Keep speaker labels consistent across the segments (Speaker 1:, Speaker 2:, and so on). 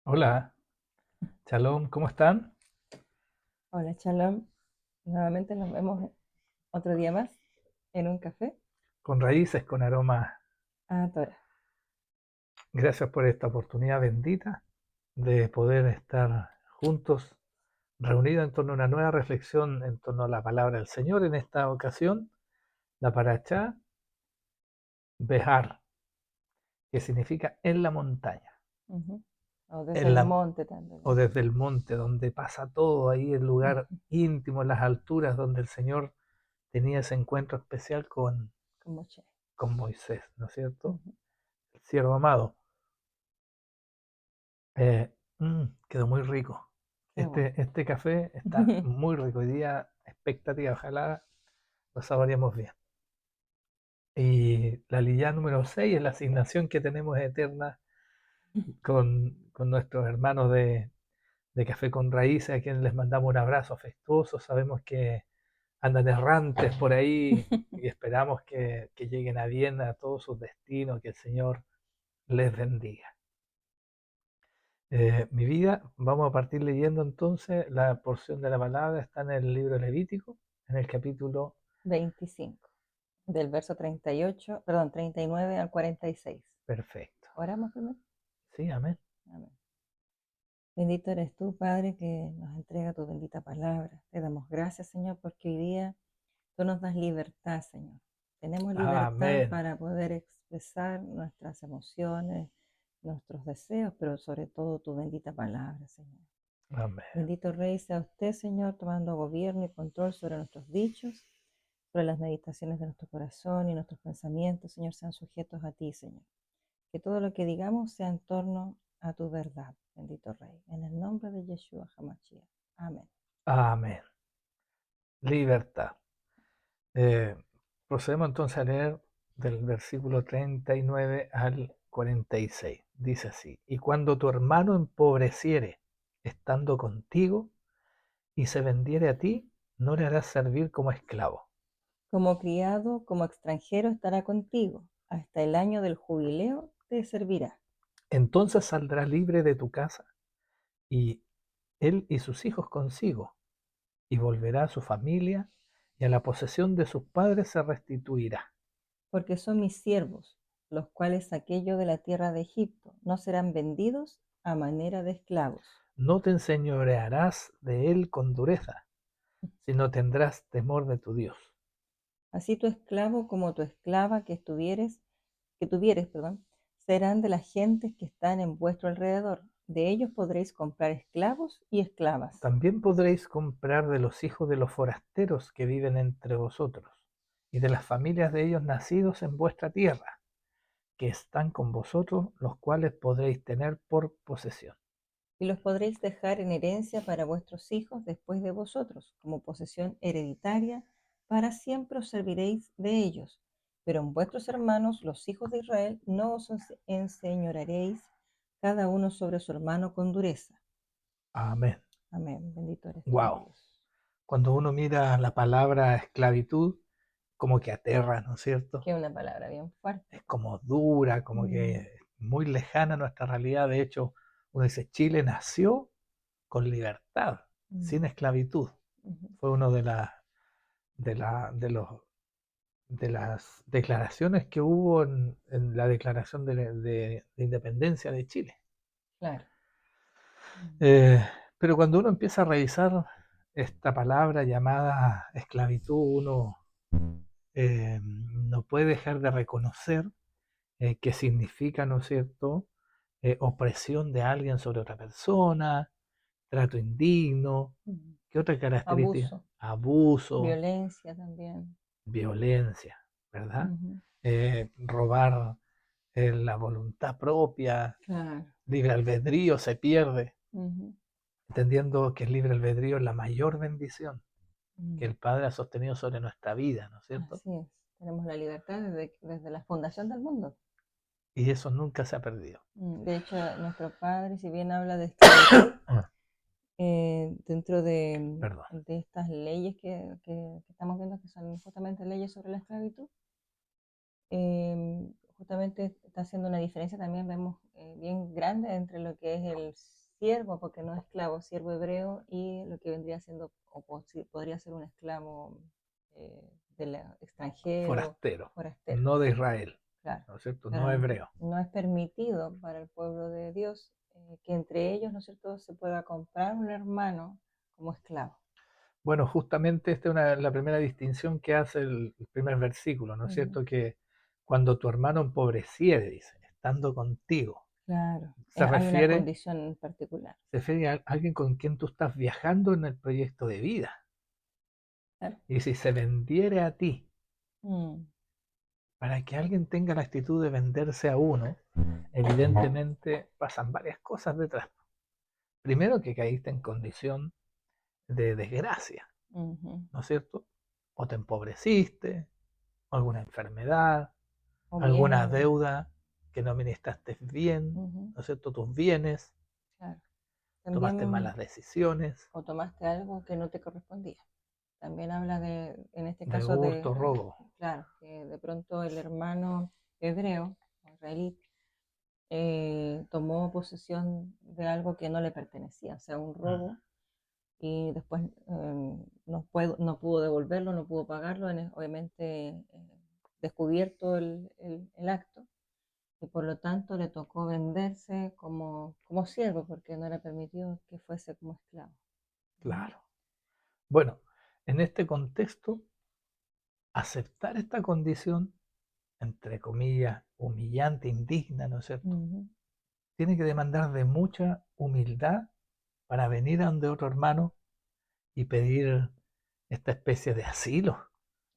Speaker 1: Hola, Shalom, ¿cómo están?
Speaker 2: Hola, Shalom. Nuevamente nos vemos otro día más en un café.
Speaker 1: Con raíces, con aroma.
Speaker 2: Torah.
Speaker 1: Gracias por esta oportunidad bendita de poder estar juntos, reunidos en torno a una nueva reflexión en torno a la palabra del Señor. En esta ocasión, la paracha Behar, que significa en la montaña,
Speaker 2: Ujú. O desde
Speaker 1: en
Speaker 2: el
Speaker 1: la,
Speaker 2: monte también.
Speaker 1: o desde el monte, donde pasa todo, ahí el lugar
Speaker 2: Ujú.
Speaker 1: íntimo, en las alturas, donde el Señor tenía ese encuentro especial
Speaker 2: Con Moshe.
Speaker 1: con Moisés, ¿no es cierto?
Speaker 2: Ujú.
Speaker 1: El siervo amado. Quedó muy rico.
Speaker 2: Qué bueno.
Speaker 1: Este café está muy rico. Hoy día, expectativa, ojalá lo saboreemos bien. Y la lillá número 6 es la asignación que tenemos eterna con nuestros hermanos de Café con Raíces, a quienes les mandamos un abrazo afectuoso. Sabemos que andan errantes por ahí y esperamos que lleguen a bien a todos sus destinos, que el Señor les bendiga. Mi vida, vamos a partir leyendo entonces la porción de la palabra, está en el libro Levítico, en el capítulo
Speaker 2: 25. Del verso 38, perdón, 39 al 46.
Speaker 1: perfecto.
Speaker 2: Oramos primero.
Speaker 1: Sí, amén.
Speaker 2: Amén. Bendito eres tú, Padre, que nos entrega tu bendita palabra. Te damos gracias, Señor, porque hoy día tú nos das libertad, Señor. Tenemos libertad
Speaker 1: Amén.
Speaker 2: para poder expresar nuestras emociones, nuestros deseos, pero sobre todo tu bendita palabra, Señor.
Speaker 1: Amén.
Speaker 2: Bendito Rey sea usted, Señor, tomando gobierno y control sobre nuestros dichos, sobre las meditaciones de nuestro corazón y nuestros pensamientos, Señor, sean sujetos a ti, Señor. Que todo lo que digamos sea en torno a tu verdad, bendito Rey. En el nombre de Yeshua HaMashiach. Amén.
Speaker 1: Amén. Libertad. Eh, Procedemos entonces a leer del versículo 39 al 46. Dice así, y cuando tu hermano empobreciere estando contigo y se vendiere a ti, no le harás servir como esclavo.
Speaker 2: Como criado, como extranjero estará contigo. Hasta el año del jubileo te servirá.
Speaker 1: Entonces saldrá libre de tu casa y él y sus hijos consigo, y volverá a su familia, y a la posesión de sus padres se restituirá.
Speaker 2: Porque son mis siervos, los cuales saqué yo de la tierra de Egipto. No serán vendidos a manera de esclavos.
Speaker 1: No te enseñorearás de él con dureza, sino tendrás temor de tu Dios.
Speaker 2: Así tu esclavo como tu esclava que tuvieres, perdón, serán de las gentes que están en vuestro alrededor. De ellos podréis comprar esclavos y esclavas.
Speaker 1: También podréis comprar de los hijos de los forasteros que viven entre vosotros, y de las familias de ellos nacidos en vuestra tierra, que están con vosotros, los cuales podréis tener por posesión.
Speaker 2: Y los podréis dejar en herencia para vuestros hijos después de vosotros, como posesión hereditaria, para siempre os serviréis de ellos. Pero en vuestros hermanos, los hijos de Israel, no os enseñorearéis cada uno sobre su hermano con dureza.
Speaker 1: Amén.
Speaker 2: Amén. Bendito eres tú,
Speaker 1: Wow.
Speaker 2: Dios.
Speaker 1: Cuando uno mira la palabra esclavitud, como que aterra, ¿no es cierto?
Speaker 2: Que es una palabra bien fuerte.
Speaker 1: Es como dura, como
Speaker 2: Mm,
Speaker 1: que muy lejana a nuestra realidad. De hecho, uno dice, Chile nació con libertad,
Speaker 2: mm,
Speaker 1: sin esclavitud.
Speaker 2: ujú.
Speaker 1: Fue uno de, la, de, los, de las declaraciones que hubo en la declaración de independencia de Chile.
Speaker 2: Claro. Mm,
Speaker 1: Eh, pero cuando uno empieza a revisar esta palabra llamada esclavitud, uno no puede dejar de reconocer que significa, ¿no es cierto?, opresión de alguien sobre otra persona, trato indigno,
Speaker 2: mm.
Speaker 1: ¿qué otra característica?
Speaker 2: Abuso,
Speaker 1: Abuso,
Speaker 2: violencia también.
Speaker 1: violencia, ¿verdad?
Speaker 2: Ujú.
Speaker 1: Robar la voluntad propia,
Speaker 2: Claro.
Speaker 1: libre albedrío se pierde,
Speaker 2: Ujú.
Speaker 1: entendiendo que el libre albedrío es la mayor bendición que
Speaker 2: Mm.
Speaker 1: el Padre ha sostenido sobre nuestra vida, ¿no es cierto?
Speaker 2: Así es. Tenemos la libertad desde la fundación del mundo.
Speaker 1: Y eso nunca se ha perdido.
Speaker 2: De hecho, nuestro padre, si bien habla de esclavitud, dentro
Speaker 1: Perdón.
Speaker 2: de estas leyes que estamos viendo, que son justamente leyes sobre la esclavitud, eh, justamente está haciendo una diferencia también, vemos bien grande entre lo que es el siervo, porque no es esclavo, siervo hebreo, y lo que vendría siendo, podría ser un esclavo extranjero,
Speaker 1: Forastero,
Speaker 2: forastero,
Speaker 1: no de Israel,
Speaker 2: claro.
Speaker 1: ¿no es cierto?
Speaker 2: Pero
Speaker 1: No hebreo.
Speaker 2: no es permitido para el pueblo de Dios que entre ellos, ¿no es cierto?, se pueda comprar un hermano como esclavo.
Speaker 1: Bueno, justamente esta es la primera distinción que hace el primer versículo, ¿no es
Speaker 2: Ujú.
Speaker 1: cierto? Que cuando tu hermano empobreciere, dice, estando contigo,
Speaker 2: Claro,
Speaker 1: se
Speaker 2: hay una
Speaker 1: refiere,
Speaker 2: condición en particular.
Speaker 1: se refiere a alguien con quien tú estás viajando en el proyecto de vida.
Speaker 2: Claro.
Speaker 1: Y si se vendiere a ti,
Speaker 2: Mm,
Speaker 1: para que alguien tenga la actitud de venderse a uno, evidentemente pasan varias cosas detrás. Primero que caíste en condición de desgracia,
Speaker 2: ujú.
Speaker 1: ¿no es cierto? O te empobreciste, o alguna enfermedad,
Speaker 2: O
Speaker 1: alguna
Speaker 2: bien,
Speaker 1: deuda que no administraste bien,
Speaker 2: ujú,
Speaker 1: ¿no es cierto? Tus bienes,
Speaker 2: claro.
Speaker 1: tomaste
Speaker 2: También,
Speaker 1: malas decisiones,
Speaker 2: o tomaste algo que no te correspondía. También habla en este
Speaker 1: de
Speaker 2: caso
Speaker 1: hurto, robo.
Speaker 2: claro, que de pronto el hermano hebreo, o israelí, tomó posesión de algo que no le pertenecía, o sea, un
Speaker 1: Mm,
Speaker 2: robo, y después no pudo devolverlo, no pudo pagarlo, obviamente descubierto el acto, y por lo tanto le tocó venderse como siervo, porque no era permitido que fuese como esclavo. Ujú.
Speaker 1: claro. Bueno, en este contexto, aceptar esta condición, entre comillas, humillante, indigna, ¿no es cierto?
Speaker 2: Ujú.
Speaker 1: Tiene que demandar de mucha humildad para venir a donde otro hermano y pedir esta especie de asilo. Yo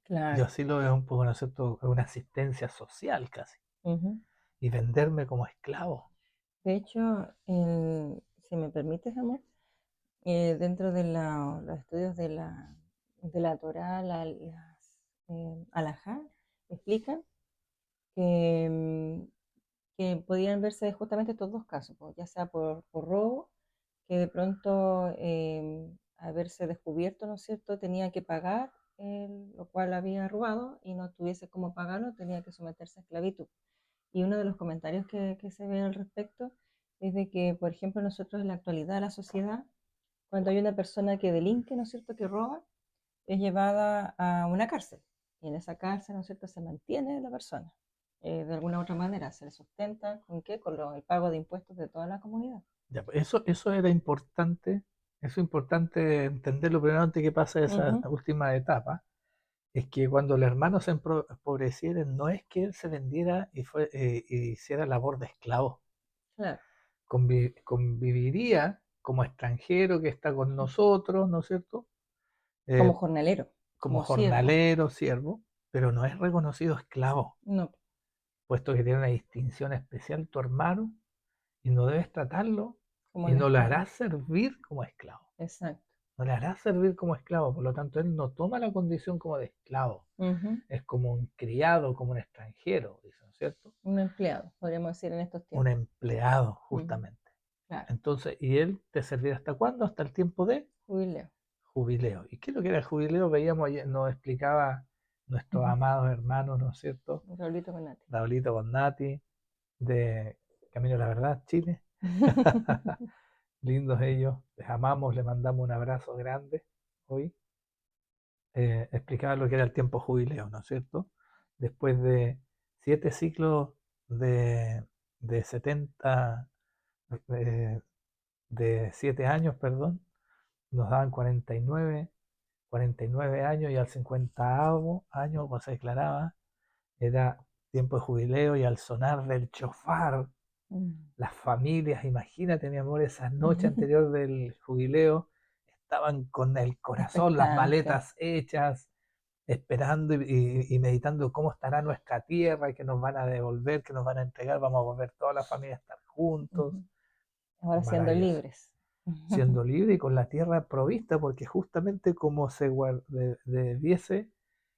Speaker 2: Claro.
Speaker 1: asilo es un poco, ¿no es cierto?, una asistencia social casi.
Speaker 2: Ujú.
Speaker 1: Y venderme como esclavo.
Speaker 2: De hecho, si me permites, amor, dentro de los estudios de la Torá, las alajá, explican que, que podían verse justamente estos dos casos, pues, ya sea por robo, que de pronto haberse descubierto, ¿no es cierto?, tenía que pagar lo cual había robado y no tuviese cómo pagarlo, tenía que someterse a esclavitud. Y uno de los comentarios que se ve al respecto es de que, por ejemplo, nosotros en la actualidad, la sociedad, cuando hay una persona que delinque, ¿no es cierto?, que roba, es llevada a una cárcel. Y en esa cárcel, ¿no es cierto?, se mantiene la persona. De alguna u otra manera, se le sustenta, ¿con qué? Con el pago de impuestos de toda la comunidad.
Speaker 1: Ya, pues, eso era importante, eso es importante entenderlo primero antes que pase esa
Speaker 2: Ujú.
Speaker 1: última etapa, es que cuando el hermano se empobreciera, no es que él se vendiera y hiciera labor de esclavo,
Speaker 2: Claro.
Speaker 1: conviviría como extranjero que está con nosotros, ¿no es cierto?
Speaker 2: Como
Speaker 1: Eh,
Speaker 2: jornalero,
Speaker 1: como
Speaker 2: como siervo.
Speaker 1: jornalero, siervo, pero no es reconocido esclavo,
Speaker 2: No,
Speaker 1: puesto que tiene una distinción especial tu hermano y no debes tratarlo
Speaker 2: como
Speaker 1: y
Speaker 2: un
Speaker 1: no lo
Speaker 2: esclavo.
Speaker 1: harás servir como esclavo.
Speaker 2: Exacto.
Speaker 1: No le harás servir como esclavo, por lo tanto él no toma la condición como de esclavo,
Speaker 2: Ujú.
Speaker 1: es como un criado, como un extranjero, dicen, ¿cierto?
Speaker 2: Un empleado, podríamos decir en estos
Speaker 1: Un
Speaker 2: tiempos.
Speaker 1: empleado,
Speaker 2: Ujú.
Speaker 1: justamente.
Speaker 2: Claro.
Speaker 1: Entonces, ¿y él te servirá hasta cuándo? Hasta el tiempo de
Speaker 2: Jubileo.
Speaker 1: jubileo. ¿Y qué es lo que era el jubileo? Veíamos, nos explicaba nuestros
Speaker 2: Ujú.
Speaker 1: amados hermanos, ¿no es cierto?
Speaker 2: Un Raulito Conati.
Speaker 1: Raulito Bonnati, de Camino a la Verdad, Chile. Lindos ellos, les amamos, les mandamos un abrazo grande hoy. Explicaba lo que era el tiempo jubileo, ¿no es cierto? Después de 7 ciclos de, de 70, eh, de 7 años, perdón, nos daban 49 años y al 50 año, como se declaraba, era tiempo de jubileo y al sonar del chofar,
Speaker 2: Mm.
Speaker 1: las familias, imagínate mi amor, esa noche anterior del jubileo, estaban con el corazón, las
Speaker 2: Expectante.
Speaker 1: maletas hechas, esperando y meditando cómo estará nuestra tierra y que nos van a devolver, que nos van a entregar, vamos a volver toda la familia a estar juntos.
Speaker 2: Ujú. Ahora siendo
Speaker 1: Maravilloso.
Speaker 2: libres.
Speaker 1: Siendo libre y con la tierra provista, porque justamente como debiese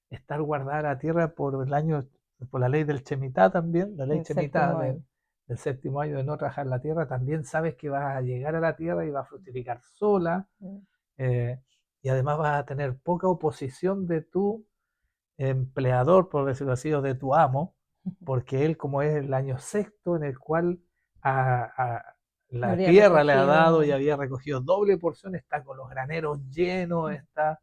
Speaker 1: estar guardada la tierra por la ley del Shemitah también, la ley
Speaker 2: El
Speaker 1: Shemitah
Speaker 2: séptimo año.
Speaker 1: del séptimo año de no trabajar la tierra, también sabes que vas a llegar a la tierra y va a fructificar sola,
Speaker 2: Mm.
Speaker 1: eh, y además vas a tener poca oposición de tu empleador, por decirlo así, o de tu amo, porque él, como es el año sexto en el cual la
Speaker 2: Habría
Speaker 1: tierra le ha dado y
Speaker 2: recogido
Speaker 1: había recogido doble porción, está con los graneros llenos, está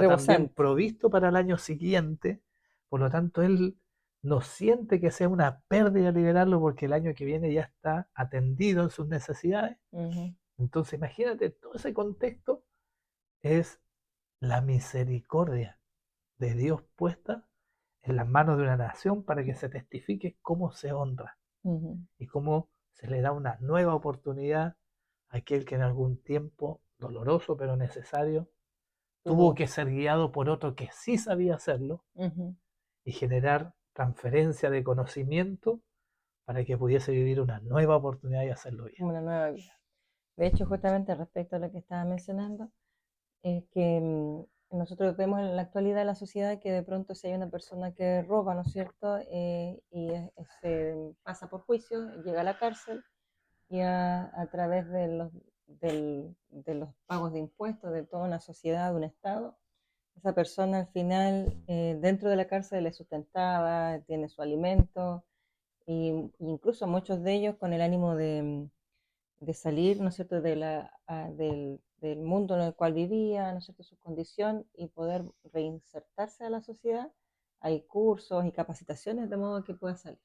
Speaker 1: también
Speaker 2: rebosante.
Speaker 1: provisto para el año siguiente. Por lo tanto, él no siente que sea una pérdida liberarlo porque el año que viene ya está atendido en sus necesidades.
Speaker 2: Ujú,
Speaker 1: Entonces, imagínate, todo ese contexto es la misericordia de Dios puesta en las manos de una nación para que se testifique cómo se honra
Speaker 2: ujú,
Speaker 1: y cómo se le da una nueva oportunidad a aquel que en algún tiempo, doloroso pero necesario, tuvo
Speaker 2: tuvo.
Speaker 1: que ser guiado por otro que sí sabía hacerlo
Speaker 2: Ujú,
Speaker 1: y generar transferencia de conocimiento para que pudiese vivir una nueva oportunidad y hacerlo bien.
Speaker 2: una nueva vida. De hecho, justamente respecto a lo que estaba mencionando, es que nosotros vemos en la actualidad en la sociedad que de pronto si hay una persona que roba, ¿no es cierto? Se pasa por juicio, llega a la cárcel y a través de los pagos de impuestos de toda una sociedad, de un Estado, esa persona al final dentro de la cárcel es sustentada, tiene su alimento, incluso muchos de ellos con el ánimo de salir, ¿no es cierto?, del mundo en el cual vivía, ¿no es cierto?, su condición y poder reinsertarse a la sociedad. Hay cursos y capacitaciones de modo que pueda salir.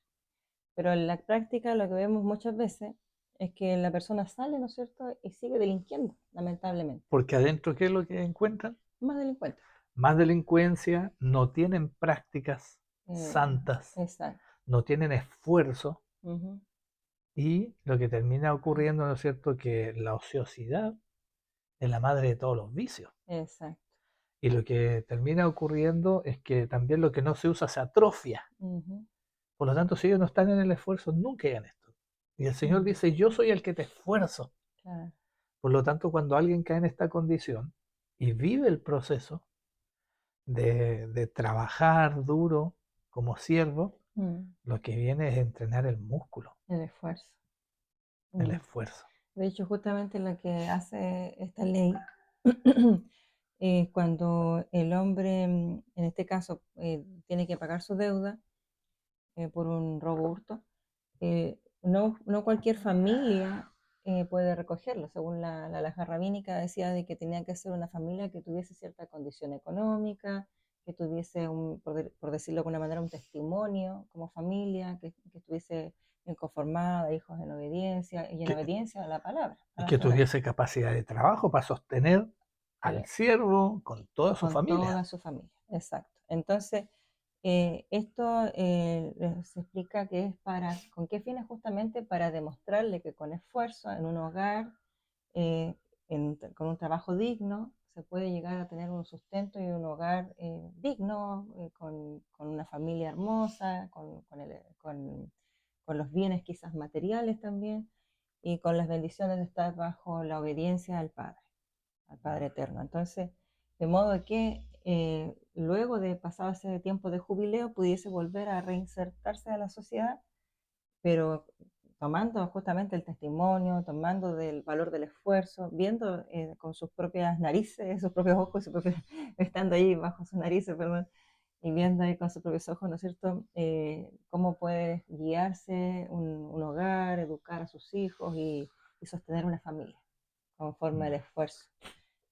Speaker 2: Pero en la práctica lo que vemos muchas veces es que la persona sale, ¿no es cierto?, y sigue delinquiendo, lamentablemente.
Speaker 1: Porque adentro, ¿qué es lo que encuentran?
Speaker 2: Más delincuente.
Speaker 1: Más delincuencia, no tienen prácticas
Speaker 2: Eh,
Speaker 1: santas,
Speaker 2: exacto.
Speaker 1: no tienen esfuerzo.
Speaker 2: Ujú,
Speaker 1: Y lo que termina ocurriendo, ¿no es cierto?, que la ociosidad es la madre de todos los vicios.
Speaker 2: exacto.
Speaker 1: Y lo que termina ocurriendo es que también lo que no se usa se atrofia.
Speaker 2: Ujú,
Speaker 1: Por lo tanto, si ellos no están en el esfuerzo, nunca llegan esto. Y el Señor
Speaker 2: ujú,
Speaker 1: dice, yo soy el que te esfuerzo.
Speaker 2: claro.
Speaker 1: Por lo tanto, cuando alguien cae en esta condición y vive el proceso de trabajar duro como siervo,
Speaker 2: Mm,
Speaker 1: lo que viene es entrenar el músculo,
Speaker 2: el esfuerzo.
Speaker 1: el
Speaker 2: Mm.
Speaker 1: esfuerzo.
Speaker 2: De hecho, justamente lo que hace esta ley cuando el hombre, en este caso, tiene que pagar su deuda por un robo hurto, no cualquier familia puede recogerlo. Según la alhaja rabínica decía de que tenía que ser una familia que tuviese cierta condición económica, que tuviese, por decirlo de alguna manera, un testimonio como familia, que estuviese bien conformada, hijos en obediencia, y en
Speaker 1: Que,
Speaker 2: obediencia a la palabra, a
Speaker 1: y
Speaker 2: la
Speaker 1: que
Speaker 2: Torá,
Speaker 1: tuviese capacidad de trabajo para sostener al
Speaker 2: el-
Speaker 1: siervo con toda su
Speaker 2: con
Speaker 1: familia.
Speaker 2: toda su familia. Exacto. Entonces, esto se explica que es ¿con qué fines? Justamente para demostrarle que con esfuerzo en un hogar, eh, con un trabajo digno, se puede llegar a tener un sustento y un hogar digno, con una familia hermosa, con los bienes quizás materiales también, y con las bendiciones de estar bajo la obediencia al Padre Eterno. Entonces, de modo que luego de pasado ese tiempo de jubileo pudiese volver a reinsertarse a la sociedad, pero tomando justamente el testimonio, tomando del valor del esfuerzo, viendo con sus propias narices, sus propios ojos, estando ahí bajo sus narices, perdón, y viendo ahí con sus propios ojos, ¿no es cierto?, cómo puede guiarse un hogar, educar a sus hijos y sostener una familia conforme al esfuerzo.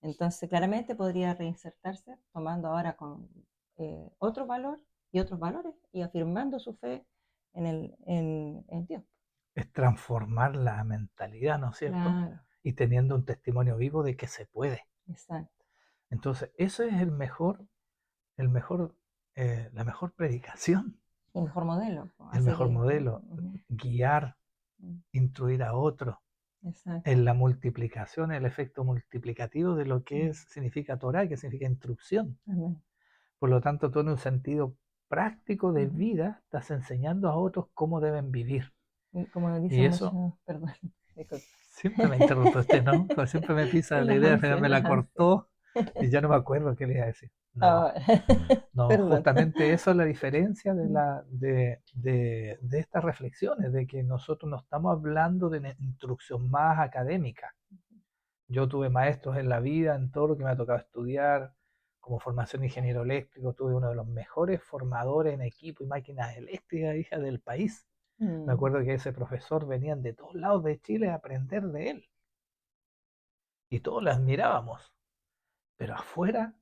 Speaker 2: Entonces, claramente podría reinsertarse tomando ahora con otro valor y otros valores y afirmando su fe en Dios.
Speaker 1: Es transformar la mentalidad, ¿no es cierto?
Speaker 2: Claro,
Speaker 1: Y teniendo un testimonio vivo de que se puede.
Speaker 2: exacto.
Speaker 1: Entonces, eso es el mejor, la mejor predicación,
Speaker 2: Y mejor modelo, pues,
Speaker 1: el
Speaker 2: a
Speaker 1: mejor
Speaker 2: seguir.
Speaker 1: modelo,
Speaker 2: Ujú,
Speaker 1: guiar,
Speaker 2: ujú,
Speaker 1: instruir a otros
Speaker 2: exacto.
Speaker 1: en la multiplicación, el efecto multiplicativo de lo que
Speaker 2: Mm,
Speaker 1: significa Torah, que significa instrucción.
Speaker 2: amén.
Speaker 1: Por lo tanto, tú en un sentido práctico de
Speaker 2: Ujú.
Speaker 1: vida estás enseñando a otros cómo deben vivir.
Speaker 2: Y como nos
Speaker 1: Y
Speaker 2: dicen
Speaker 1: eso
Speaker 2: muchos, perdón, disculpa.
Speaker 1: siempre me interrumpe usted, ¿no? Pues siempre me pisa la
Speaker 2: Las
Speaker 1: idea, al final
Speaker 2: ansias,
Speaker 1: me la
Speaker 2: las ansias.
Speaker 1: cortó y ya no me acuerdo qué le iba a decir. No,
Speaker 2: Ahora,
Speaker 1: no,
Speaker 2: perdón.
Speaker 1: justamente eso es la diferencia de,
Speaker 2: Mm,
Speaker 1: de estas reflexiones, de que nosotros no estamos hablando de una instrucción más académica. Yo tuve maestros en la vida, en todo lo que me ha tocado estudiar, como formación ingeniero eléctrico, tuve uno de los mejores formadores en equipo y máquinas eléctricas, hija, del país. Me
Speaker 2: Mm,
Speaker 1: acuerdo que ese profesor venían de todos lados de Chile a aprender de él y todos lo admirábamos, pero afuera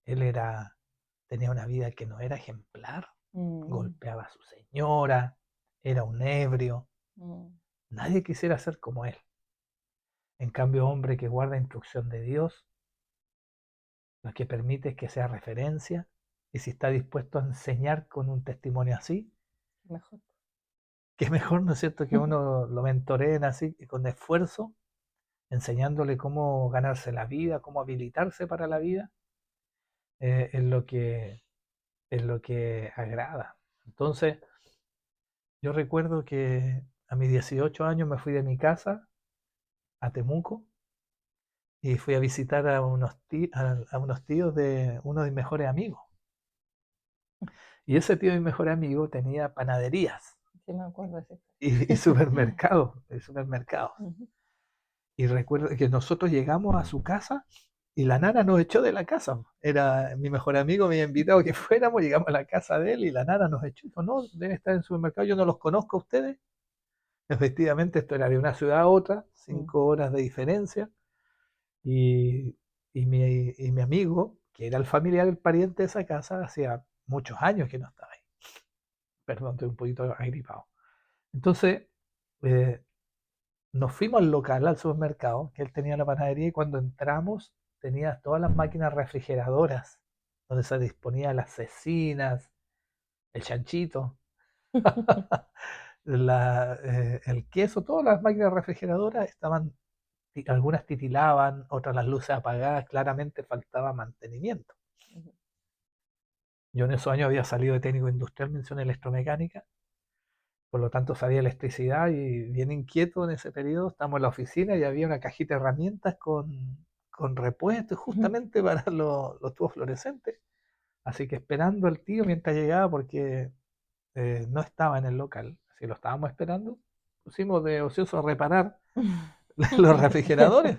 Speaker 1: él tenía una vida que no era ejemplar,
Speaker 2: mm,
Speaker 1: golpeaba a su señora, era un ebrio,
Speaker 2: mm,
Speaker 1: nadie quisiera ser como él. En cambio, hombre que guarda instrucción de Dios, lo que permite es que sea referencia, y si está dispuesto a enseñar con un testimonio así,
Speaker 2: mejor.
Speaker 1: que mejor, ¿no es cierto?, que uno lo mentoreen así, con esfuerzo, enseñándole cómo ganarse la vida, cómo habilitarse para la vida, eh, es lo que, es lo que agrada. Entonces, yo recuerdo que a mis 18 años me fui de mi casa a Temuco y fui a visitar a unos tíos de uno de mis mejores amigos. Y ese tío de mi mejor amigo tenía panaderías
Speaker 2: Sí, me acuerdo de esa
Speaker 1: y supermercados, y supermercados.
Speaker 2: Ujú.
Speaker 1: Y recuerdo que nosotros llegamos a su casa y la nana nos echó de la casa. Era mi mejor amigo, me había invitado a que fuéramos, llegamos a la casa de él y la nana nos echó. Dijo, no, deben estar en el supermercado, yo no los conozco a ustedes. Efectivamente, esto era de una ciudad a otra,
Speaker 2: Mm,
Speaker 1: 5 horas de diferencia. Y, y mi amigo, que era el familiar, el pariente de esa casa, hacía muchos años que no estaba ahí. Perdón, estoy un poquito agripado. Entonces, eh, nos fuimos al local, al supermercado, que él tenía la panadería, y cuando entramos tenía todas las máquinas refrigeradoras, donde se disponía las cecinas, el chanchito, el queso, todas las máquinas refrigeradoras estaban, algunas titilaban, otras las luces apagadas, claramente faltaba mantenimiento.
Speaker 2: ujú.
Speaker 1: Yo en esos años había salido de técnico industrial, mención electromecánica, por lo tanto sabía electricidad y bien inquieto en ese periodo. Estábamos en la oficina y había una cajita de herramientas con repuestos justamente para los tubos fluorescentes. Así que esperando al tío mientras llegaba porque no estaba en el local. Si lo estábamos esperando, pusimos de ocioso a reparar los refrigeradores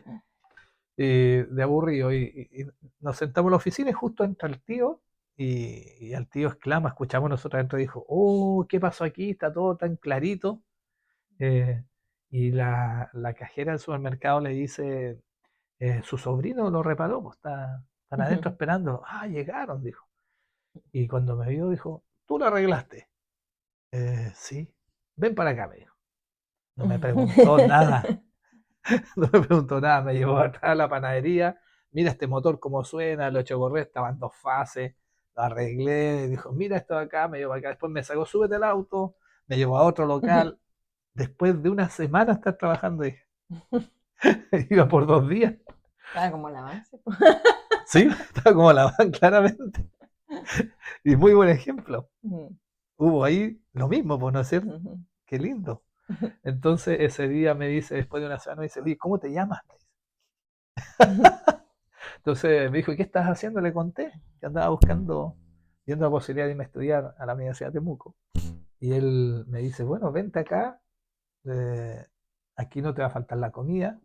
Speaker 1: de aburrido. Y nos sentamos en la oficina y justo entra el tío y al tío exclama, escuchamos nosotros adentro y dijo, oh, ¿qué pasó aquí? Está todo tan clarito. Eh, y la cajera del supermercado le dice, su sobrino lo reparó, pues están adentro esperando. Ah, llegaron, dijo. Y cuando me vio, dijo, ¿tú lo arreglaste? Sí. Ven para acá, me dijo. No me preguntó nada, no me preguntó nada, me llevó atrás a la panadería, mira este motor cómo suena, lo hecho correr, estaban 2 fases, lo arreglé, dijo, mira esto de acá, me llevó acá, después me sacó, súbete al auto, me llevó a otro local, después de una semana estar trabajando, dije, iba por 2 días,
Speaker 2: Estaba como el avance, po.
Speaker 1: sí, estaba como la van claramente, y muy buen ejemplo,
Speaker 2: Ujú,
Speaker 1: hubo ahí lo mismo, pues, ¿no es cierto?
Speaker 2: ujú.
Speaker 1: Qué lindo. Entonces ese día me dice, después de una semana, me dice, oye, ¿cómo te llamas? Me dice. Entonces me dijo, ¿y qué estás haciendo? Le conté que andaba buscando, viendo la posibilidad de irme a estudiar a la Universidad de Temuco. Y él me dice, bueno, vente acá, eh, aquí no te va a faltar la comida,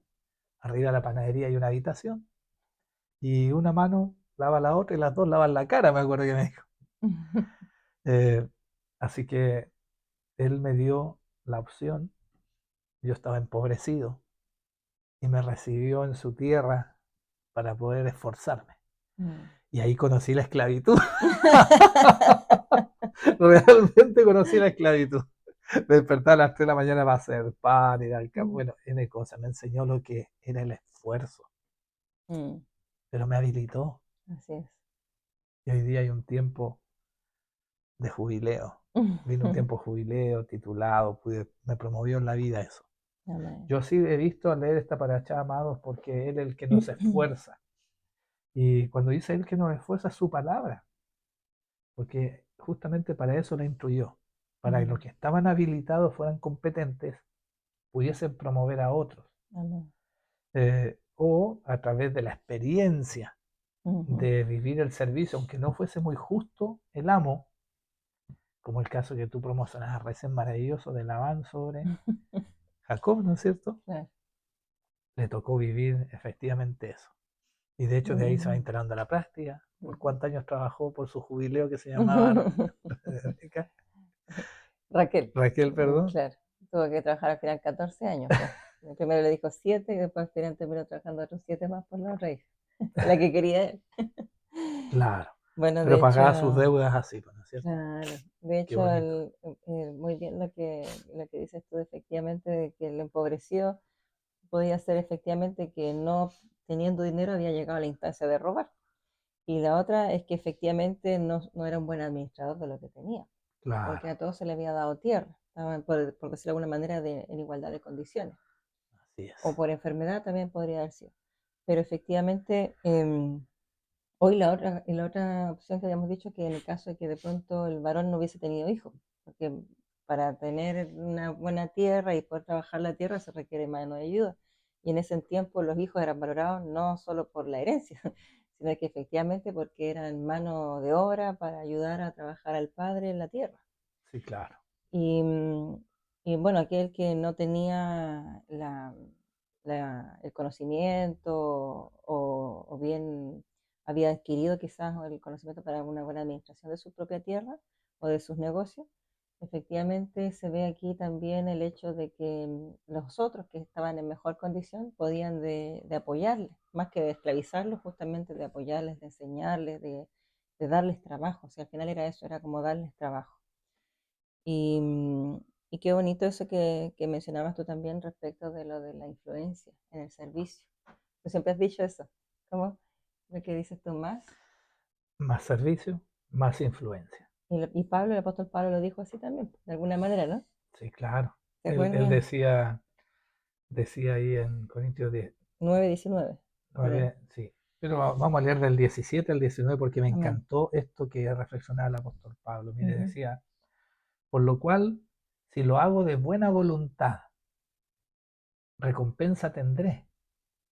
Speaker 1: arriba de la panadería hay una habitación, y una mano lava la otra y las dos lavan la cara, me acuerdo que me dijo. Eh, así que él me dio la opción, yo estaba empobrecido, y me recibió en su tierra para poder esforzarme.
Speaker 2: Mm.
Speaker 1: Y ahí conocí la esclavitud. Realmente conocí la esclavitud. Me despertaba a las 3 de la mañana para hacer pan y dar
Speaker 2: Mm,
Speaker 1: bueno, N cosas. Me enseñó lo que era el esfuerzo,
Speaker 2: mm,
Speaker 1: pero me habilitó.
Speaker 2: así es.
Speaker 1: Y hoy día hay un tiempo de jubileo. Vino un tiempo de jubileo, titulado, me promovió en la vida eso.
Speaker 2: Amén.
Speaker 1: Yo sí he visto a leer esta paracha, amados, porque Él es el que nos esfuerza. Y cuando dice Él que nos esfuerza, es su palabra, porque justamente para eso la instruyó, para que los
Speaker 2: Mm,
Speaker 1: que estaban habilitados fueran competentes, pudiesen promover a otros,
Speaker 2: amén.
Speaker 1: o a través de la experiencia
Speaker 2: Ujú.
Speaker 1: de vivir el servicio, aunque no fuese muy justo el amo, como el caso que tú promocionas recién maravilloso de Labán sobre Jacob, ¿no es cierto?
Speaker 2: Claro.
Speaker 1: Le tocó vivir efectivamente eso. Y de hecho de ahí se va
Speaker 2: Ujú.
Speaker 1: integrando a la práctica. ¿Por
Speaker 2: Ujú.
Speaker 1: cuántos años trabajó por su jubileo que se llamaba Rebeca?
Speaker 2: Raquel,
Speaker 1: Raquel, perdón?
Speaker 2: claro, tuvo que trabajar al final 14 años, pues. Primero le dijo 7 y después al final terminó trabajando otros 7 más por la otra hija, la que quería él.
Speaker 1: Claro.
Speaker 2: Bueno, de
Speaker 1: Pero
Speaker 2: hecho,
Speaker 1: pagaba sus deudas así, pues, ¿no es cierto?
Speaker 2: claro, de
Speaker 1: Qué
Speaker 2: hecho,
Speaker 1: bonito.
Speaker 2: muy bien lo que dices tú, efectivamente, de que el empobrecido podía ser efectivamente que no teniendo dinero había llegado a la instancia de robar. Y la otra es que efectivamente no era un buen administrador de lo que tenía, porque
Speaker 1: Claro,
Speaker 2: a todos se le había dado tierra, estaban, por decirlo de alguna manera, en igualdad de condiciones,
Speaker 1: así
Speaker 2: o
Speaker 1: es.
Speaker 2: por enfermedad también podría haber sido. Pero efectivamente, hoy la otra opción que habíamos dicho que en el caso de que de pronto el varón no hubiese tenido hijos, porque para tener una buena tierra y poder trabajar la tierra se requiere mano de ayuda. Y en ese tiempo los hijos eran valorados no solo por la herencia, sino que efectivamente porque eran mano de obra para ayudar a trabajar al padre en la tierra.
Speaker 1: Sí, claro.
Speaker 2: Y, y bueno, aquel que no tenía el conocimiento o bien había adquirido quizás el conocimiento para una buena administración de su propia tierra o de sus negocios, efectivamente se ve aquí también el hecho de que los otros que estaban en mejor condición podían de apoyarles, más que de esclavizarlos, justamente de apoyarles, de enseñarles, de darles trabajo. O sea, al final era eso, era como darles trabajo. Y, y qué bonito eso que mencionabas tú también respecto de lo de la influencia en el servicio. Tú siempre has dicho eso. ¿Cómo? Lo que dices tú más.
Speaker 1: Más servicio, más influencia.
Speaker 2: Y Pablo, el apóstol Pablo lo dijo así también, de alguna manera, ¿no?
Speaker 1: Sí, claro.
Speaker 2: ¿Te
Speaker 1: Él
Speaker 2: acuerdas?
Speaker 1: decía ahí en Corintios 10,
Speaker 2: 9:19. Por él.
Speaker 1: 9, sí. Pero vamos a leer del 17 al 19 porque me
Speaker 2: Amén.
Speaker 1: encantó esto que reflexionaba el apóstol Pablo. Mire,
Speaker 2: Ujú.
Speaker 1: decía, por lo cual, si lo hago de buena voluntad, recompensa tendré,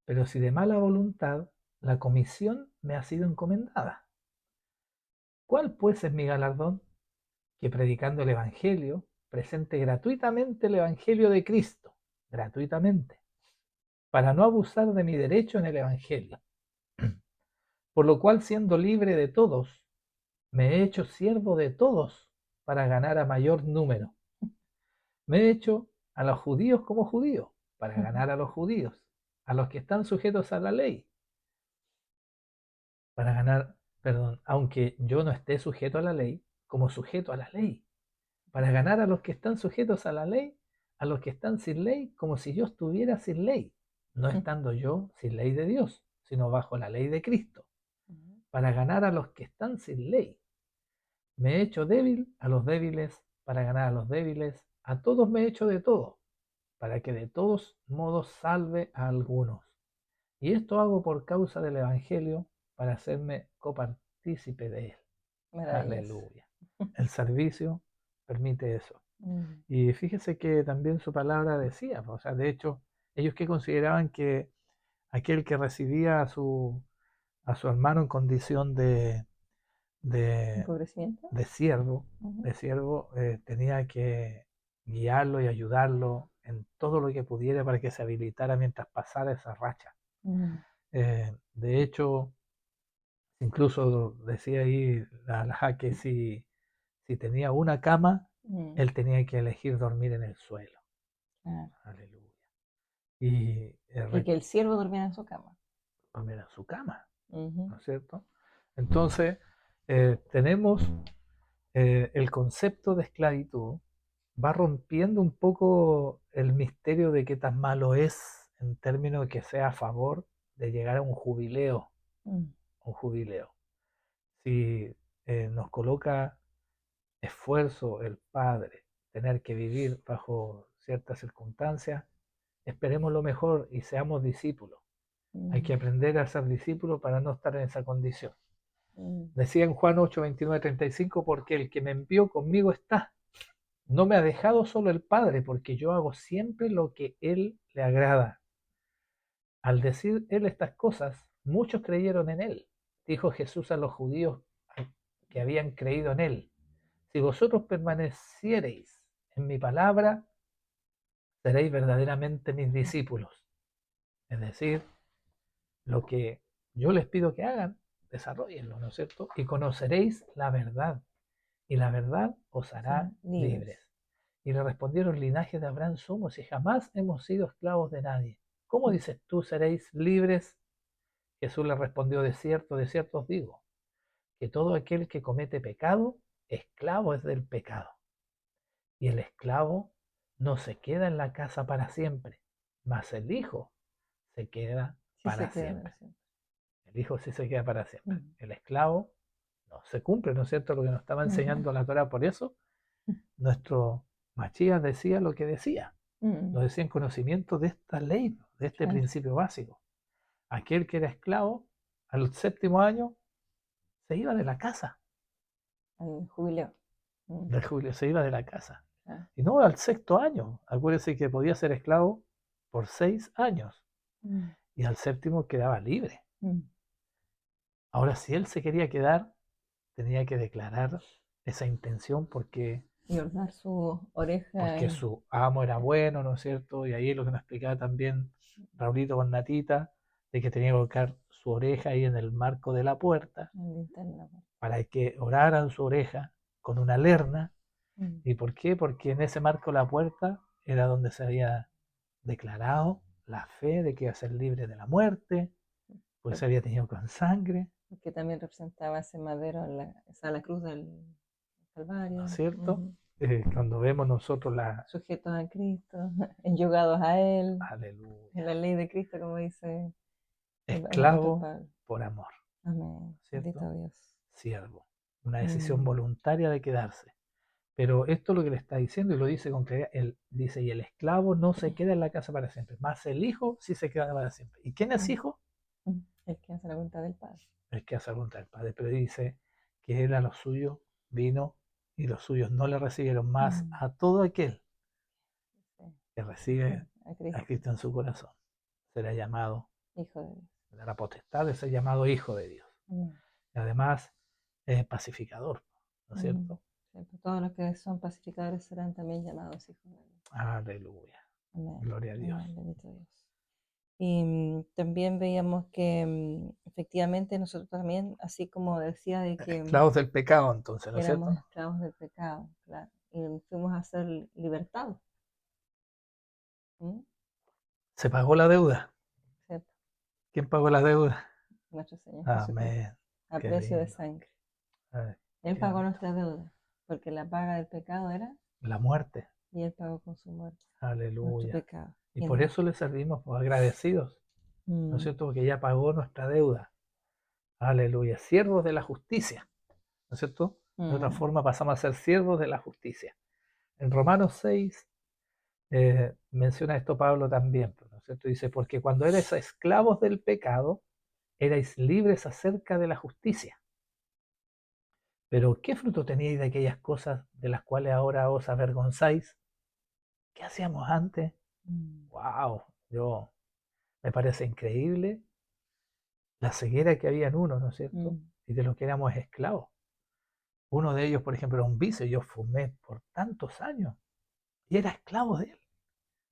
Speaker 1: pero si de mala voluntad, la comisión me ha sido encomendada. ¿Cuál pues es mi galardón? Que predicando el Evangelio, presente gratuitamente el Evangelio de Cristo, gratuitamente, para no abusar de mi derecho en el Evangelio. Por lo cual, siendo libre de todos, me he hecho siervo de todos para ganar a mayor número. Me he hecho a los judíos como judío, para ganar a los judíos, a los que están sujetos a la ley, para ganar, perdón, aunque yo no esté sujeto a la ley, como sujeto a la ley, para ganar a los que están sujetos a la ley, a los que están sin ley, como si yo estuviera sin ley, no estando yo sin ley de Dios, sino bajo la ley de Cristo, para ganar a los que están sin ley. Me he hecho débil a los débiles, para ganar a los débiles, a todos me he hecho de todo, para que de todos modos salve a algunos. Y esto hago por causa del Evangelio, para hacerme copartícipe de él.
Speaker 2: Maravilloso.
Speaker 1: Aleluya. El servicio permite eso.
Speaker 2: Mm.
Speaker 1: Y fíjese que también su palabra decía, o sea, de hecho, ellos que consideraban que aquel que recibía a su hermano en condición de,
Speaker 2: ¿Empobrecimiento?
Speaker 1: siervo,
Speaker 2: Ujú.
Speaker 1: tenía que guiarlo y ayudarlo en todo lo que pudiera para que se habilitara mientras pasara esa racha.
Speaker 2: Mm.
Speaker 1: De hecho, incluso decía ahí la alhaja que si tenía una cama,
Speaker 2: Mm.
Speaker 1: él tenía que elegir dormir en el suelo.
Speaker 2: Claro.
Speaker 1: Aleluya. Y
Speaker 2: Y que el siervo durmiera en su cama.
Speaker 1: dormir en su cama,
Speaker 2: Ujú.
Speaker 1: ¿no es cierto? Entonces, tenemos el concepto de esclavitud, va rompiendo un poco el misterio de qué tan malo es en términos de que sea a favor de llegar a
Speaker 2: Mm.
Speaker 1: un jubileo. Si nos coloca esfuerzo el Padre, tener que vivir bajo ciertas circunstancias, esperemos lo mejor y seamos discípulos. Hay que
Speaker 2: Mm.
Speaker 1: aprender a ser discípulos para no estar en esa condición.
Speaker 2: Mm.
Speaker 1: Decía en Juan 8, 29, 35, porque el que me envió conmigo está. No me ha dejado solo el Padre, porque yo hago siempre lo que Él le agrada. Al decir Él estas cosas, muchos creyeron en Él. Dijo Jesús a los judíos que habían creído en Él. Si vosotros permaneciereis en mi palabra, seréis verdaderamente mis discípulos. Es decir, lo que yo les pido que hagan, desarrollenlo, ¿no es cierto? Y conoceréis la verdad, y la verdad os hará
Speaker 2: Son libres.
Speaker 1: libres. Y le respondieron, linaje de Abraham somos y jamás hemos sido esclavos de nadie. ¿Cómo dices tú seréis libres? Jesús le respondió, de cierto os digo, que todo aquel que comete pecado, esclavo es del pecado. Y el esclavo no se queda en la casa para siempre, mas el hijo se queda
Speaker 2: Sí
Speaker 1: para
Speaker 2: se queda
Speaker 1: siempre.
Speaker 2: para siempre.
Speaker 1: El hijo sí se queda para siempre.
Speaker 2: Mm.
Speaker 1: El esclavo no se cumple, ¿no es cierto? Lo que nos estaba enseñando la Torah. Por eso nuestro Machías decía lo que decía. Nos decía en conocimiento de esta ley, de este
Speaker 2: Claro.
Speaker 1: principio básico. Aquel que era esclavo, al 7.º año, se iba de la casa.
Speaker 2: Al jubileo.
Speaker 1: De Julio se iba de la casa.
Speaker 2: Claro.
Speaker 1: Y no al 6.º año. Acuérdese que podía ser esclavo por 6 años.
Speaker 2: Mm.
Speaker 1: Y al 7.º quedaba libre.
Speaker 2: Mm.
Speaker 1: Ahora, si él se quería quedar, tenía que declarar esa intención porque
Speaker 2: Y ordenar su oreja.
Speaker 1: porque su amo era bueno, ¿no es cierto? Y ahí es lo que nos explicaba también Raulito con Natita, de que tenía que colocar su oreja ahí en el marco de la puerta,
Speaker 2: En linterna.
Speaker 1: para que oraran su oreja con una lerna.
Speaker 2: Mm.
Speaker 1: ¿Y por qué? Porque en ese marco de la puerta era donde se había declarado la fe de que iba a ser libre de la muerte, pues se había tenido con sangre,
Speaker 2: Porque también representaba ese madero, la cruz del Calvario.
Speaker 1: ¿no es cierto?
Speaker 2: Ujú.
Speaker 1: Cuando vemos nosotros la...
Speaker 2: Sujetos a Cristo, enyugados a Él, en
Speaker 1: Aleluya.
Speaker 2: la ley de Cristo, como dice el apóstol
Speaker 1: Esclavo
Speaker 2: Pablo.
Speaker 1: por amor,
Speaker 2: Amén. Bendito
Speaker 1: ¿cierto?
Speaker 2: Dios.
Speaker 1: Siervo. Una decisión
Speaker 2: Mm.
Speaker 1: voluntaria de quedarse. Pero esto es lo que le está diciendo y lo dice con claridad. Él dice, y el esclavo no se queda en la casa para siempre, más el hijo sí se queda para siempre. ¿Y quién es
Speaker 2: Mm.
Speaker 1: hijo?
Speaker 2: Mm. El que hace la voluntad del Padre.
Speaker 1: El que hace la voluntad del Padre. Pero dice que él a los suyos vino y los suyos no le recibieron, más
Speaker 2: Mm.
Speaker 1: a todo aquel
Speaker 2: Sí.
Speaker 1: que recibe
Speaker 2: A
Speaker 1: a
Speaker 2: Cristo,
Speaker 1: Cristo en su corazón. Será llamado,
Speaker 2: Hijo de Dios.
Speaker 1: de la potestad de ser llamado hijo de Dios.
Speaker 2: Amén.
Speaker 1: Y además es pacificador, ¿no es
Speaker 2: Mm.
Speaker 1: cierto?
Speaker 2: Cierto. Todos los que son pacificadores serán también llamados hijos de Dios.
Speaker 1: Aleluya.
Speaker 2: Amén.
Speaker 1: Gloria a Dios.
Speaker 2: Amén. Bendito Dios. Y también veíamos que efectivamente nosotros también, así como decía de que
Speaker 1: Esclavos del pecado, entonces, ¿no es
Speaker 2: éramos
Speaker 1: cierto?
Speaker 2: esclavos del pecado, claro, y fuimos a ser libertados. ¿Mm?
Speaker 1: Se pagó la deuda.
Speaker 2: ¿Cierto?
Speaker 1: ¿Quién pagó la deuda?
Speaker 2: Nuestro Señor Jesucristo,
Speaker 1: Amén.
Speaker 2: a
Speaker 1: Qué
Speaker 2: precio de
Speaker 1: lindo.
Speaker 2: sangre.
Speaker 1: Ay,
Speaker 2: Él
Speaker 1: qué
Speaker 2: pagó
Speaker 1: lindo.
Speaker 2: nuestra deuda, porque la paga del pecado era,
Speaker 1: La muerte.
Speaker 2: y Él pagó con su muerte nuestro
Speaker 1: Aleluya.
Speaker 2: pecado.
Speaker 1: Y por eso le servimos pues, agradecidos, ¿no es cierto? Porque ya pagó nuestra deuda. Aleluya. Siervos de la justicia, ¿no es cierto? De otra forma pasamos a ser siervos de la justicia. En Romanos 6 menciona esto Pablo también, ¿no es cierto? Dice, porque cuando erais esclavos del pecado, erais libres acerca de la justicia. Pero ¿qué fruto teníais de aquellas cosas de las cuales ahora os avergonzáis? ¿Qué hacíamos antes? ¡Wow! Me parece increíble la ceguera que había en uno, ¿no es cierto? Y de lo que éramos esclavos. Uno de ellos, por ejemplo, era un vicio. Yo fumé por tantos años y era esclavo de él.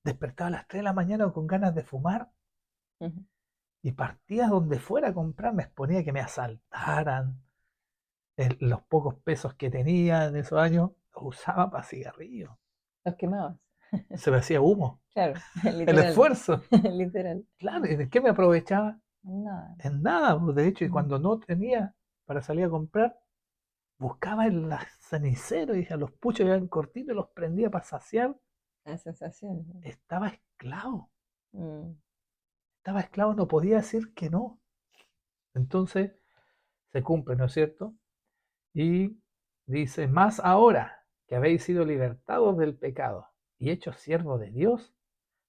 Speaker 1: Despertaba a las 3 de la mañana con ganas de fumar y partía donde fuera a comprar. Me exponía que me asaltaran. Los pocos pesos que tenía en esos años los usaba para cigarrillos.
Speaker 2: Los quemabas.
Speaker 1: Se me hacía humo.
Speaker 2: Claro,
Speaker 1: El
Speaker 2: literal.
Speaker 1: esfuerzo.
Speaker 2: Literal.
Speaker 1: Claro, ¿y de qué me aprovechaba?
Speaker 2: Nada.
Speaker 1: En nada, pues, de hecho, y cuando no tenía para salir a comprar, buscaba el cenicero y dije, los puchos eran cortitos, los prendía para saciar.
Speaker 2: La sensación.
Speaker 1: Estaba esclavo.
Speaker 2: Mm.
Speaker 1: Estaba esclavo, no podía decir que no. Entonces se cumple, ¿no es cierto? Y dice, más ahora que habéis sido libertados del pecado y hechos siervos de Dios,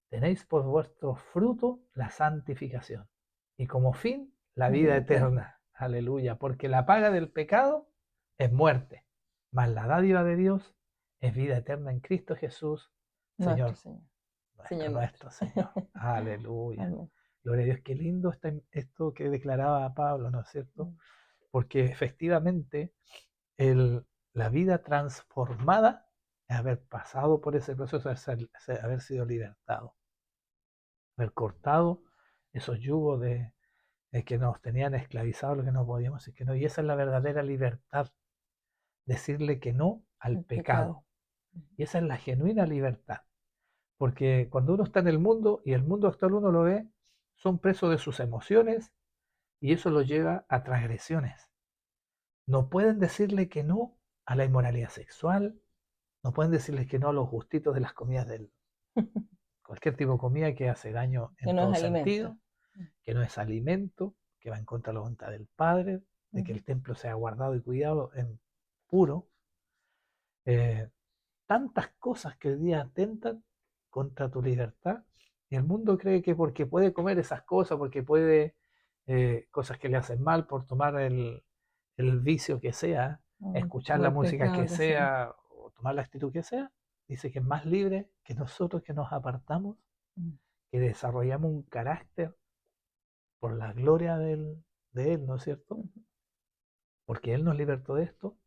Speaker 1: tenéis por vuestro fruto la santificación y como fin la vida eterna. Aleluya, porque la paga del pecado es muerte, mas la dádiva de Dios es vida eterna en Cristo Jesús,
Speaker 2: Nuestro
Speaker 1: Señor.
Speaker 2: Señor.
Speaker 1: Nuestro Señor. Aleluya.
Speaker 2: Amén.
Speaker 1: Gloria a Dios, qué lindo está esto que declaraba Pablo, ¿no es cierto? Porque efectivamente la vida transformada es haber pasado por ese proceso, haber sido libertado, haber cortado esos yugos que nos tenían esclavizados, lo que no podíamos decir que no. Y esa es la verdadera libertad, decirle que no al
Speaker 2: el pecado.
Speaker 1: pecado. Y esa es la genuina libertad. Porque cuando uno está en el mundo, y el mundo actual uno lo ve, son presos de sus emociones, y eso los lleva a transgresiones. No pueden decirle que no a la inmoralidad sexual, no pueden decirle que no a los gustitos de las comidas del cualquier tipo de comida que hace daño
Speaker 2: Que
Speaker 1: en
Speaker 2: no es
Speaker 1: todo
Speaker 2: alimento.
Speaker 1: sentido, que no es alimento, que va en contra de la voluntad del Padre, de que
Speaker 2: Ujú.
Speaker 1: el templo sea guardado y cuidado en puro. Eh, Tantas cosas que hoy día atentan contra tu libertad, y el mundo cree que porque puede comer esas cosas, porque puede cosas que le hacen mal, por tomar el vicio que sea, escuchar
Speaker 2: O
Speaker 1: la
Speaker 2: el
Speaker 1: música
Speaker 2: pecado
Speaker 1: que
Speaker 2: que sea.
Speaker 1: sea, o tomar la actitud que sea, dice que es más libre que nosotros que nos apartamos,
Speaker 2: Mm.
Speaker 1: que desarrollamos un carácter por la gloria de Él, ¿no es cierto?
Speaker 2: Ujú.
Speaker 1: Porque Él nos libertó de esto,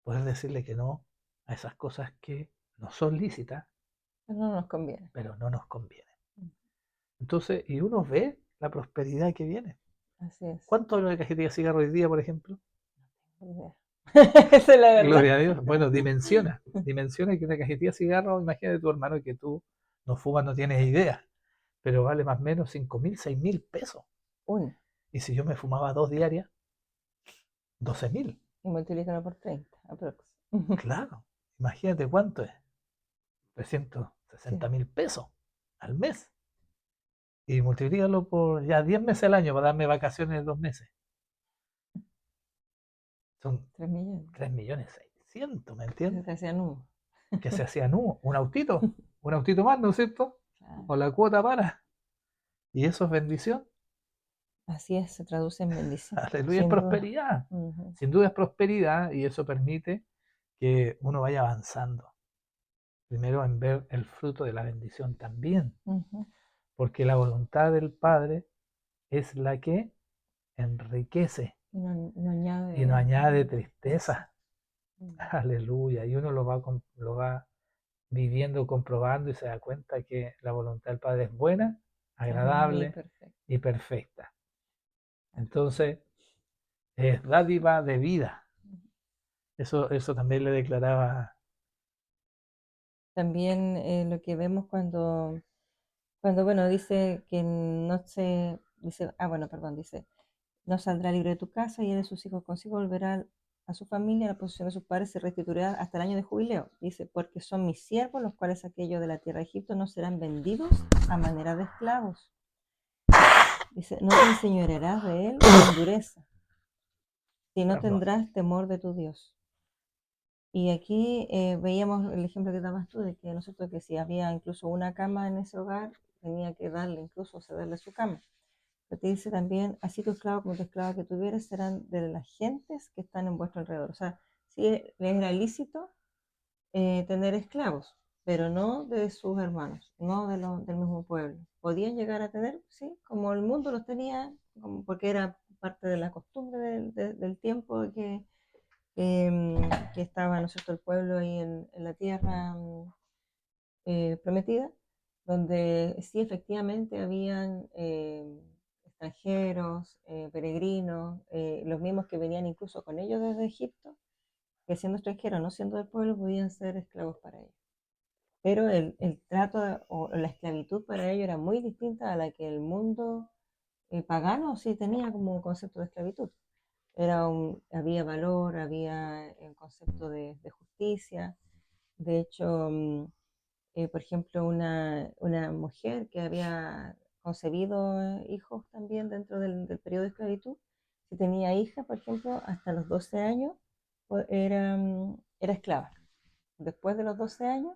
Speaker 1: poder decirle que no a esas cosas que no son lícitas,
Speaker 2: Pero no nos conviene.
Speaker 1: pero no nos convienen.
Speaker 2: Mm.
Speaker 1: Entonces, y uno ve la prosperidad que viene.
Speaker 2: Así es.
Speaker 1: ¿Cuánto vale una cajetilla de cigarro hoy día, por ejemplo?
Speaker 2: No tengo idea. Esa es la verdad.
Speaker 1: Gloria a Dios. Bueno, dimensiona que una cajetilla de cigarro, imagínate tu hermano que tú no fumas, no tienes idea, pero vale más o menos 5.000, 6.000 pesos.
Speaker 2: Uno.
Speaker 1: Y si yo me fumaba 2 diarias, 12.000.
Speaker 2: Y multiplícalo por 30, aprox.
Speaker 1: Claro, imagínate cuánto es.
Speaker 2: Sí.
Speaker 1: 360.000 pesos al mes. Y multiplícalo por ya 10 meses al año para darme vacaciones de 2 meses. Son
Speaker 2: 3 millones.
Speaker 1: 3.600.000, ¿me
Speaker 2: Se
Speaker 1: entiendes?
Speaker 2: te hacían humo.
Speaker 1: Que se hacían un autito más, ¿no es cierto?
Speaker 2: Claro.
Speaker 1: O la cuota para. Y eso es bendición.
Speaker 2: Así es, se traduce en bendición,
Speaker 1: Aleluya, es
Speaker 2: sin duda.
Speaker 1: prosperidad.
Speaker 2: Ujú.
Speaker 1: Sin duda es prosperidad y eso permite que uno vaya avanzando. Primero en ver el fruto de la bendición también.
Speaker 2: Ujú.
Speaker 1: Porque la voluntad del Padre es la que enriquece
Speaker 2: Y no
Speaker 1: y no
Speaker 2: añade
Speaker 1: añade
Speaker 2: tristeza.
Speaker 1: tristeza. Aleluya. Y uno lo va viviendo, comprobando y se da cuenta que la voluntad del Padre es buena,
Speaker 2: Es buena y
Speaker 1: agradable
Speaker 2: perfecta.
Speaker 1: y perfecta. Entonces, es dádiva de vida. Eso también le declaraba.
Speaker 2: También lo que vemos cuando, bueno, dice que no se, dice, bueno, perdón, dice, no saldrá libre de tu casa y él y sus hijos consigo volverá a su familia, a la posesión de sus padres se restituirá hasta el año de jubileo. Dice, porque son mis siervos, los cuales aquellos de la tierra de Egipto no serán vendidos a manera de esclavos. Dice, no te enseñorearás de él con dureza, si no
Speaker 1: Perdón.
Speaker 2: tendrás temor de tu Dios. Y aquí veíamos el ejemplo que dabas tú, de que nosotros que si había incluso una cama en ese hogar, tenía que darle incluso cederle su cama. Pero te dice también, así tu esclavo como tu esclava que tuvieres serán de las gentes que están en vuestro alrededor. O sea, sí les era lícito tener esclavos, pero no de sus hermanos, no del mismo pueblo. Podían llegar a tener, sí, como el mundo los tenía, porque era parte de la costumbre del tiempo que estaba, ¿no es cierto?, el pueblo ahí en la tierra prometida, donde sí efectivamente habían extranjeros, peregrinos, los mismos que venían incluso con ellos desde Egipto, que siendo extranjeros, no siendo del pueblo, podían ser esclavos para ellos. Pero el trato o la esclavitud para ellos era muy distinta a la que el mundo pagano sí tenía como concepto de esclavitud. Había valor, había el concepto de justicia. De hecho, por ejemplo, una mujer que había concebido hijos también dentro del periodo de esclavitud, si tenía hija, por ejemplo, hasta los 12 años, era esclava. Después de los 12 años,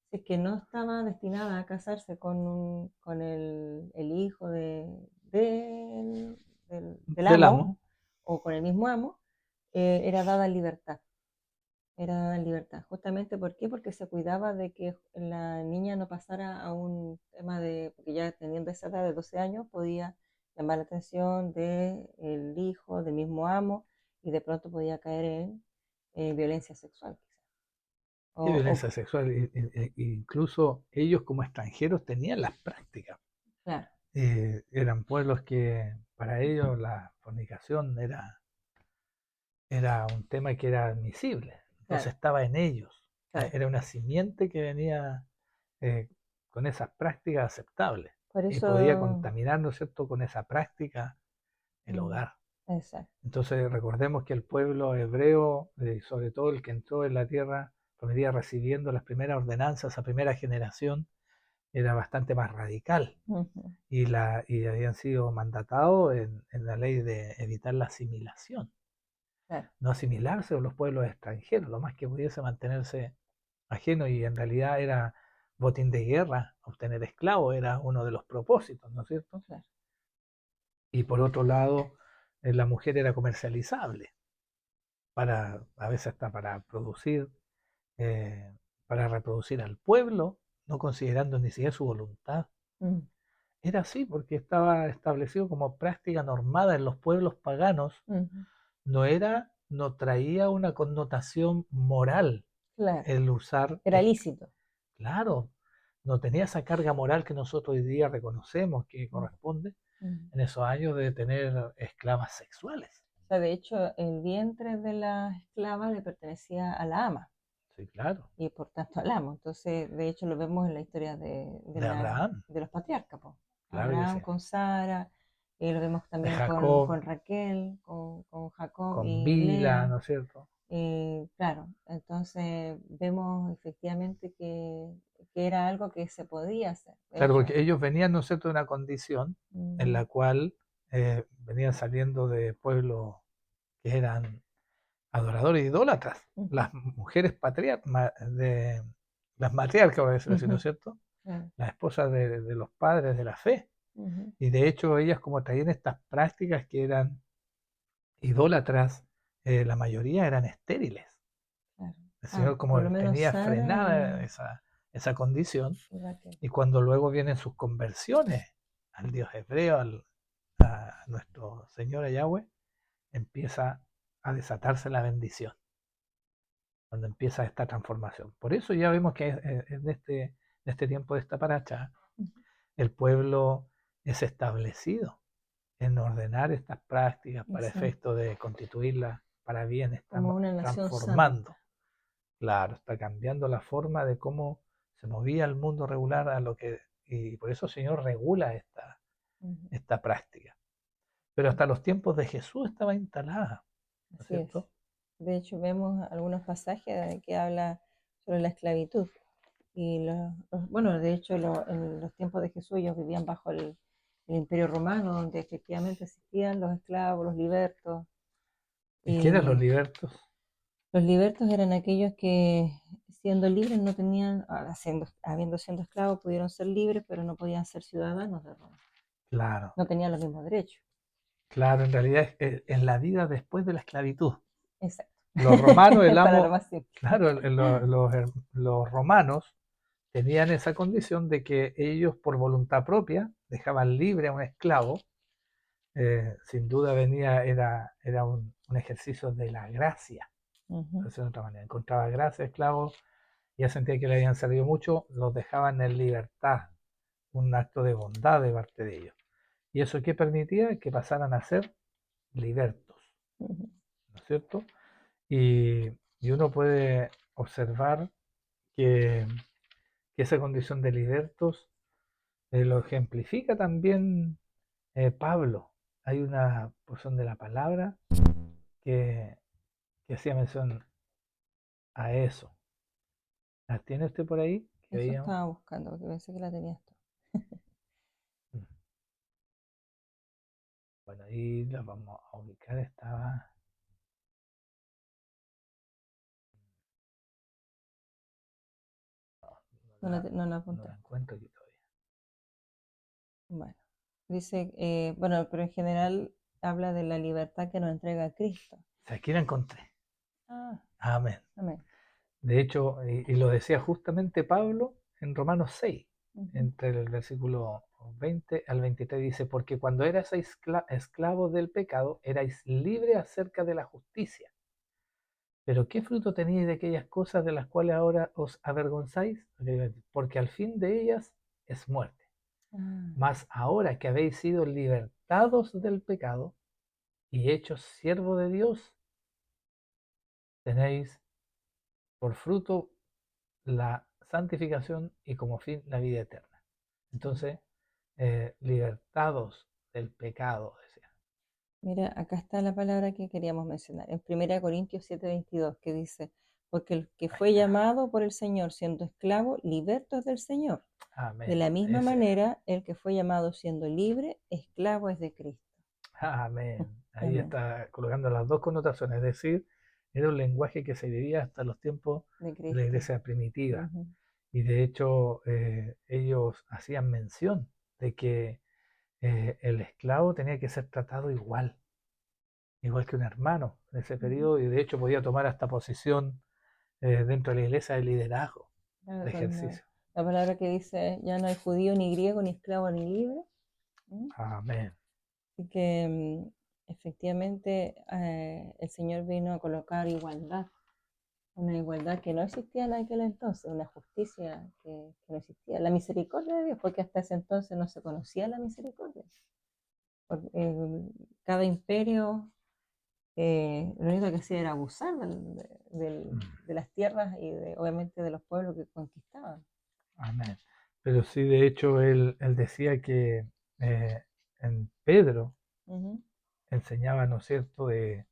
Speaker 2: si es que no estaba destinada a casarse con el hijo del
Speaker 1: Del
Speaker 2: amo
Speaker 1: amo.
Speaker 2: o con el mismo amo, era dada en libertad. Era dada en libertad. Justamente, ¿por qué? Porque se cuidaba de que la niña no pasara a un tema de, porque ya teniendo esa edad de 12 años podía llamar la atención del hijo, del mismo amo, y de pronto podía caer en violencia sexual, quizás.
Speaker 1: Qué
Speaker 2: O,
Speaker 1: violencia sexual. Incluso ellos como extranjeros tenían las prácticas.
Speaker 2: claro,
Speaker 1: eran pueblos que para ellos la fornicación era un tema que era admisible, entonces
Speaker 2: Claro,
Speaker 1: estaba en ellos.
Speaker 2: claro.
Speaker 1: Era una simiente que venía eh, con esas prácticas aceptables
Speaker 2: Por
Speaker 1: y podía
Speaker 2: eso,
Speaker 1: contaminar, ¿no es cierto?, con esa práctica el
Speaker 2: mm,
Speaker 1: hogar.
Speaker 2: exacto.
Speaker 1: Entonces recordemos que el pueblo hebreo, sobre todo el que entró en la tierra, venía recibiendo las primeras ordenanzas, esa primera generación, era bastante más radical
Speaker 2: Ujú,
Speaker 1: y habían sido mandatados en la ley de evitar la asimilación,
Speaker 2: claro.
Speaker 1: no asimilarse con los pueblos extranjeros, lo más que pudiese mantenerse ajeno, y en realidad era botín de guerra, obtener esclavos era uno de los propósitos, ¿no es cierto?
Speaker 2: Claro.
Speaker 1: Y por otro lado, la mujer era comercializable, a veces hasta eh, para reproducir al pueblo, no considerando ni siquiera su voluntad.
Speaker 2: Mm,
Speaker 1: Era así porque estaba establecido como práctica normada en los pueblos paganos,
Speaker 2: ujú,
Speaker 1: no traía una connotación moral
Speaker 2: claro.
Speaker 1: el usar,
Speaker 2: Era lícito.
Speaker 1: claro, no tenía esa carga moral que nosotros hoy día reconocemos que
Speaker 2: Mm,
Speaker 1: corresponde
Speaker 2: mm.
Speaker 1: en esos años de tener esclavas sexuales.
Speaker 2: O sea, de hecho, el vientre de la esclava le pertenecía a la ama
Speaker 1: Sí, claro,
Speaker 2: y por tanto al amo. Entonces, de hecho, lo vemos en la historia
Speaker 1: de Abraham,
Speaker 2: de los patriarcas, po.
Speaker 1: claro que
Speaker 2: Abraham
Speaker 1: sí,
Speaker 2: con Sara, lo vemos
Speaker 1: de
Speaker 2: también
Speaker 1: Jacob,
Speaker 2: con Raquel, con Jacob
Speaker 1: con
Speaker 2: y
Speaker 1: Bila,
Speaker 2: Lea.
Speaker 1: ¿no es cierto?
Speaker 2: Claro, entonces vemos efectivamente que era algo que se podía hacer. De
Speaker 1: Claro,
Speaker 2: hecho,
Speaker 1: porque ellos venían, ¿no es cierto?, de una condición en
Speaker 2: mm,
Speaker 1: la cual venían saliendo de pueblos que eran adoradores idólatras,
Speaker 2: ujú,
Speaker 1: las mujeres las matriarcas, por decirlo así, ¿no es
Speaker 2: ujú,
Speaker 1: cierto?
Speaker 2: claro,
Speaker 1: Las esposas de los padres de la fe.
Speaker 2: ujú,
Speaker 1: Y de hecho ellas como traían estas prácticas que eran idólatras, la mayoría eran estériles.
Speaker 2: claro.
Speaker 1: El
Speaker 2: Ah,
Speaker 1: Señor como
Speaker 2: por lo menos
Speaker 1: tenía
Speaker 2: Sara
Speaker 1: frenada esa condición,
Speaker 2: y Raquel.
Speaker 1: y cuando luego vienen sus conversiones al Dios hebreo, a nuestro Señor Yahweh, empieza a desatarse la bendición, cuando empieza esta transformación. Por eso ya vemos que en este tiempo de esta paracha,
Speaker 2: Ujú.
Speaker 1: el pueblo es establecido en ordenar estas prácticas para
Speaker 2: Sí,
Speaker 1: efecto de constituirlas para bien, está
Speaker 2: como una nación
Speaker 1: transformando.
Speaker 2: santa.
Speaker 1: Claro, está cambiando la forma de cómo se movía el mundo regular y por eso el Señor regula
Speaker 2: Ujú,
Speaker 1: esta práctica. Pero hasta los tiempos de Jesús estaba instalada, ¿no es
Speaker 2: así es.
Speaker 1: cierto?
Speaker 2: De hecho, vemos algunos pasajes que habla sobre la esclavitud. Y bueno, de hecho, en los tiempos de Jesús ellos vivían bajo el Imperio Romano, donde efectivamente existían los esclavos, los libertos.
Speaker 1: ¿Y quiénes los
Speaker 2: Y
Speaker 1: libertos?
Speaker 2: los libertos eran aquellos que, siendo libres, no tenían, habiendo siendo esclavos, pudieron ser libres, pero no podían ser ciudadanos de Roma.
Speaker 1: Claro,
Speaker 2: No tenían los mismos derechos.
Speaker 1: claro, en realidad es en la vida después de la esclavitud.
Speaker 2: Exacto.
Speaker 1: Los romanos, el
Speaker 2: Para lo
Speaker 1: amo,
Speaker 2: más simple.
Speaker 1: claro, los romanos tenían esa condición de que ellos por voluntad propia dejaban libre a un esclavo. Sin duda era un ejercicio de la gracia, por
Speaker 2: Ujú,
Speaker 1: decirlo de otra manera. Encontraba gracia, esclavos, ya sentía que le habían servido mucho, los dejaban en libertad, un acto de bondad de parte de ellos. ¿Y eso qué permitía? Que pasaran a ser libertos,
Speaker 2: ujú.
Speaker 1: ¿no es cierto? Y uno puede observar que, que esa condición de libertos lo ejemplifica también Pablo. Hay una porción de la palabra que, que hacía mención a eso. ¿La tiene usted por ahí? Que
Speaker 2: Eso
Speaker 1: veíamos.
Speaker 2: estaba buscando, porque pensé que la tenías tú.
Speaker 1: Mm. Bueno, ahí la vamos a ubicar. Estaba. No la,
Speaker 2: No la
Speaker 1: no la
Speaker 2: apuntaste.
Speaker 1: encuentro aquí todavía.
Speaker 2: Bueno, dice, bueno, pero en general habla de la libertad que nos entrega Cristo.
Speaker 1: O sea, aquí la encontré.
Speaker 2: Ah,
Speaker 1: Amén.
Speaker 2: amén.
Speaker 1: De hecho, y lo decía justamente Pablo en Romanos 6,
Speaker 2: Ujú,
Speaker 1: entre el versículo 20 al 23, dice, porque cuando erais esclavos del pecado, erais libres acerca de la justicia. Pero ¿qué fruto teníais de aquellas cosas de las cuales ahora os avergonzáis? Porque al fin de ellas es muerte.
Speaker 2: Ah,
Speaker 1: Mas ahora que habéis sido libertados del pecado y hechos siervos de Dios, tenéis por fruto la santificación y como fin la vida eterna. Entonces, libertados del pecado, decía.
Speaker 2: mira, acá está la palabra que queríamos mencionar, en 1 Corintios 7:22, que dice, porque el que
Speaker 1: Ahí
Speaker 2: fue
Speaker 1: está.
Speaker 2: llamado por el Señor siendo esclavo, liberto es del Señor. De
Speaker 1: Amén.
Speaker 2: la misma
Speaker 1: Ese.
Speaker 2: manera, el que fue llamado siendo libre, esclavo es de Cristo.
Speaker 1: Amén. Ahí
Speaker 2: Amén.
Speaker 1: está colocando las dos connotaciones, es decir, era un lenguaje que se vivía hasta los tiempos
Speaker 2: De
Speaker 1: de la
Speaker 2: Cristo.
Speaker 1: iglesia primitiva.
Speaker 2: Ujú.
Speaker 1: Y de hecho, ellos hacían mención de que el esclavo tenía que ser tratado igual que un hermano en ese
Speaker 2: Ujú.
Speaker 1: periodo, y de hecho podía tomar hasta posición dentro de la iglesia de liderazgo,
Speaker 2: Claro,
Speaker 1: de
Speaker 2: cuando
Speaker 1: ejercicio.
Speaker 2: la palabra que dice, ya no hay judío ni griego, ni esclavo ni libre. ¿Mm?
Speaker 1: Amén.
Speaker 2: Así que efectivamente el Señor vino a colocar igualdad, una igualdad que no existía en aquel entonces, una justicia que no existía, la misericordia de Dios, porque hasta ese entonces no se conocía la misericordia. Cada imperio lo único que hacía era abusar de las tierras y obviamente de los pueblos que conquistaban.
Speaker 1: Amén. Pero sí, de hecho, él decía que eh, en Pedro
Speaker 2: Ujú.
Speaker 1: enseñaba, ¿no es cierto?, de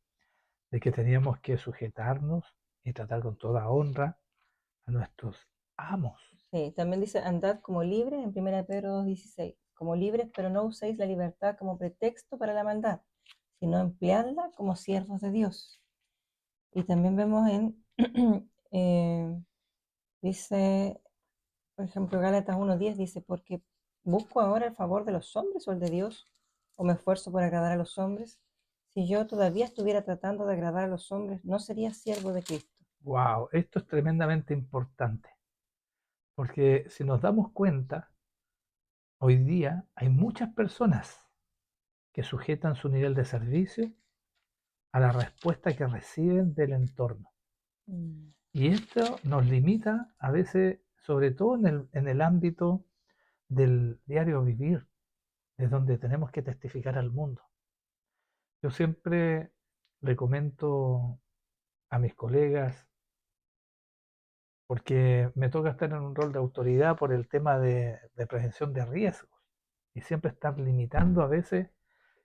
Speaker 1: que teníamos que sujetarnos y tratar con toda honra a nuestros amos.
Speaker 2: Sí, también dice, andad como libres en 1 Pedro 2:16, como libres, pero no uséis la libertad como pretexto para la maldad, sino empleadla como siervos de Dios. Y también vemos eh, dice, por ejemplo, Gálatas 1:10 dice, porque busco ahora el favor de los hombres o el de Dios, o me esfuerzo por agradar a los hombres. Si yo todavía estuviera tratando de agradar a los hombres, no sería siervo de Cristo.
Speaker 1: Wow, esto es tremendamente importante, porque si nos damos cuenta, hoy día hay muchas personas que sujetan su nivel de servicio a la respuesta que reciben del entorno.
Speaker 2: Mm.
Speaker 1: Y esto nos limita a veces, sobre todo en el ámbito del diario vivir, de donde tenemos que testificar al mundo. Yo siempre le comento a mis colegas, porque me toca estar en un rol de autoridad por el tema de prevención de riesgos, y siempre estar limitando a veces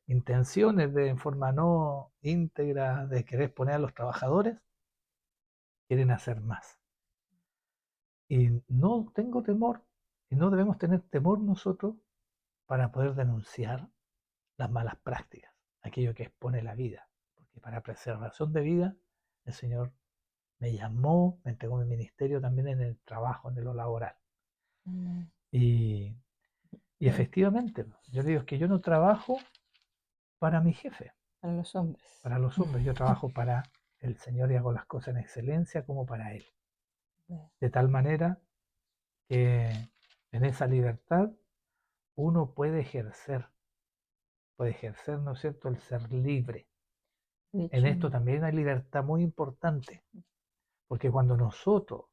Speaker 1: intenciones de en forma no íntegra de querer poner a los trabajadores, quieren hacer más. Y no tengo temor, y no debemos tener temor nosotros para poder denunciar las malas prácticas, aquello que expone la vida. Porque para preservación de vida, el Señor me llamó, me entregó mi ministerio también en el trabajo, en lo laboral.
Speaker 2: Mm.
Speaker 1: Y, y efectivamente, yo digo que yo no trabajo para mi jefe,
Speaker 2: Para los hombres.
Speaker 1: para los hombres, yo trabajo para el Señor y hago las cosas en excelencia como para Él. De tal manera que en esa libertad uno puede ejercer, ¿no es cierto?, el ser libre.
Speaker 2: De
Speaker 1: En
Speaker 2: hecho,
Speaker 1: esto también hay libertad muy importante, porque cuando nosotros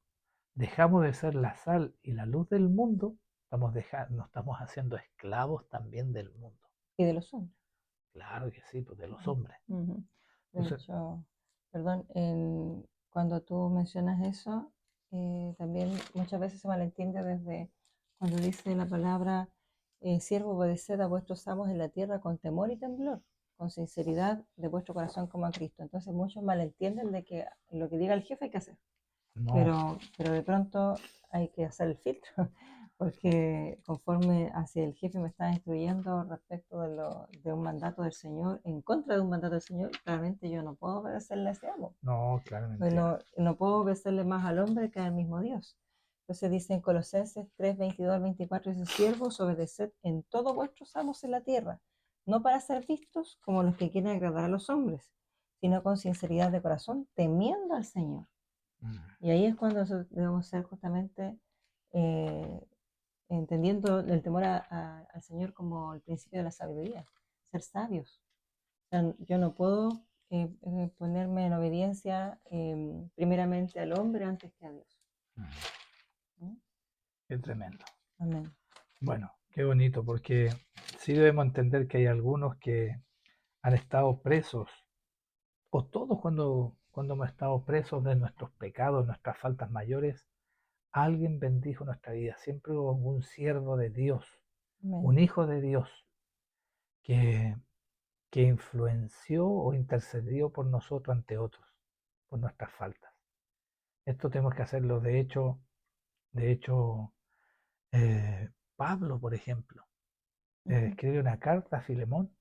Speaker 1: dejamos de ser la sal y la luz del mundo, nos estamos haciendo esclavos también del mundo.
Speaker 2: y de los hombres.
Speaker 1: Claro que sí, pues de los hombres.
Speaker 2: Ujú. De
Speaker 1: Entonces,
Speaker 2: hecho, perdón, cuando tú mencionas eso, también muchas veces se malentiende desde cuando dice la palabra, siervo, obedeced a vuestros amos en la tierra con temor y temblor, con sinceridad de vuestro corazón como a Cristo. Entonces muchos malentienden de que lo que diga el jefe hay que hacer.
Speaker 1: no,
Speaker 2: Pero de pronto hay que hacer el filtro, porque conforme hacia el jefe me está instruyendo respecto de un mandato del Señor, en contra de un mandato del Señor, claramente yo no puedo obedecerle a ese amo.
Speaker 1: no,
Speaker 2: Pues
Speaker 1: claramente no.
Speaker 2: no puedo obedecerle más al hombre que al mismo Dios. Entonces dice en Colosenses 3:22-24, dice, siervos, obedeced en todos vuestros amos en la tierra, no para ser vistos como los que quieren agradar a los hombres, sino con sinceridad de corazón, temiendo al Señor.
Speaker 1: Mm.
Speaker 2: Y ahí es cuando debemos ser justamente eh, entendiendo el temor al Señor como el principio de la sabiduría, ser sabios. O sea, yo no puedo ponerme en obediencia primeramente al hombre antes que a Dios.
Speaker 1: Mm.
Speaker 2: ¿Mm?
Speaker 1: Qué tremendo.
Speaker 2: Amén.
Speaker 1: Bueno, Qué bonito, porque sí debemos entender que hay algunos que han estado presos, o todos cuando hemos estado presos de nuestros pecados, nuestras faltas mayores, alguien bendijo nuestra vida. Siempre hubo un siervo de Dios, un
Speaker 2: Amén.
Speaker 1: hijo de Dios, que, que influenció o intercedió por nosotros ante otros, por nuestras faltas. Esto tenemos que hacerlo. De hecho, Pablo, por ejemplo,
Speaker 2: Ujú.
Speaker 1: escribe una carta a Filemón,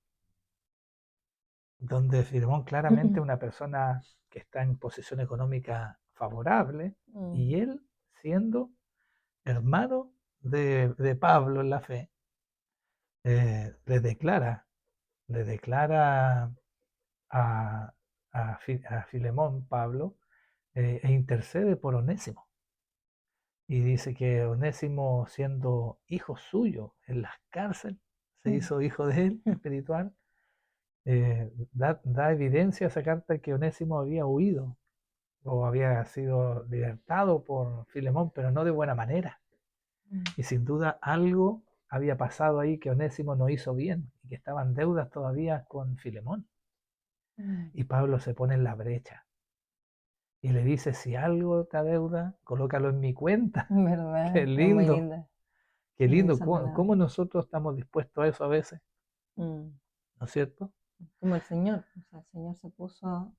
Speaker 1: donde Filemón claramente es una persona que está en posición económica favorable, y
Speaker 2: Mm,
Speaker 1: él, siendo hermano de Pablo en la fe, le declara a, a Filemón, Pablo, e intercede por Onésimo. Y dice que Onésimo, siendo hijo suyo en las cárceles, se
Speaker 2: mm,
Speaker 1: hizo hijo de él espiritual. Da evidencia esa carta que Onésimo había huido o había sido libertado por Filemón, pero no de buena manera.
Speaker 2: mm,
Speaker 1: Y sin duda algo había pasado ahí que Onésimo no hizo bien y que estaban deudas todavía con Filemón.
Speaker 2: mm.
Speaker 1: Y Pablo se pone en la brecha y le dice, si algo te adeuda, colócalo en mi cuenta. Qué
Speaker 2: ¿Verdad? Es muy
Speaker 1: lindo,
Speaker 2: linda
Speaker 1: qué lindo.
Speaker 2: esa
Speaker 1: ¿Cómo
Speaker 2: palabra.
Speaker 1: nosotros estamos dispuestos a eso a veces?
Speaker 2: Mm.
Speaker 1: ¿No es cierto?
Speaker 2: Como el Señor, o sea, el Señor se puso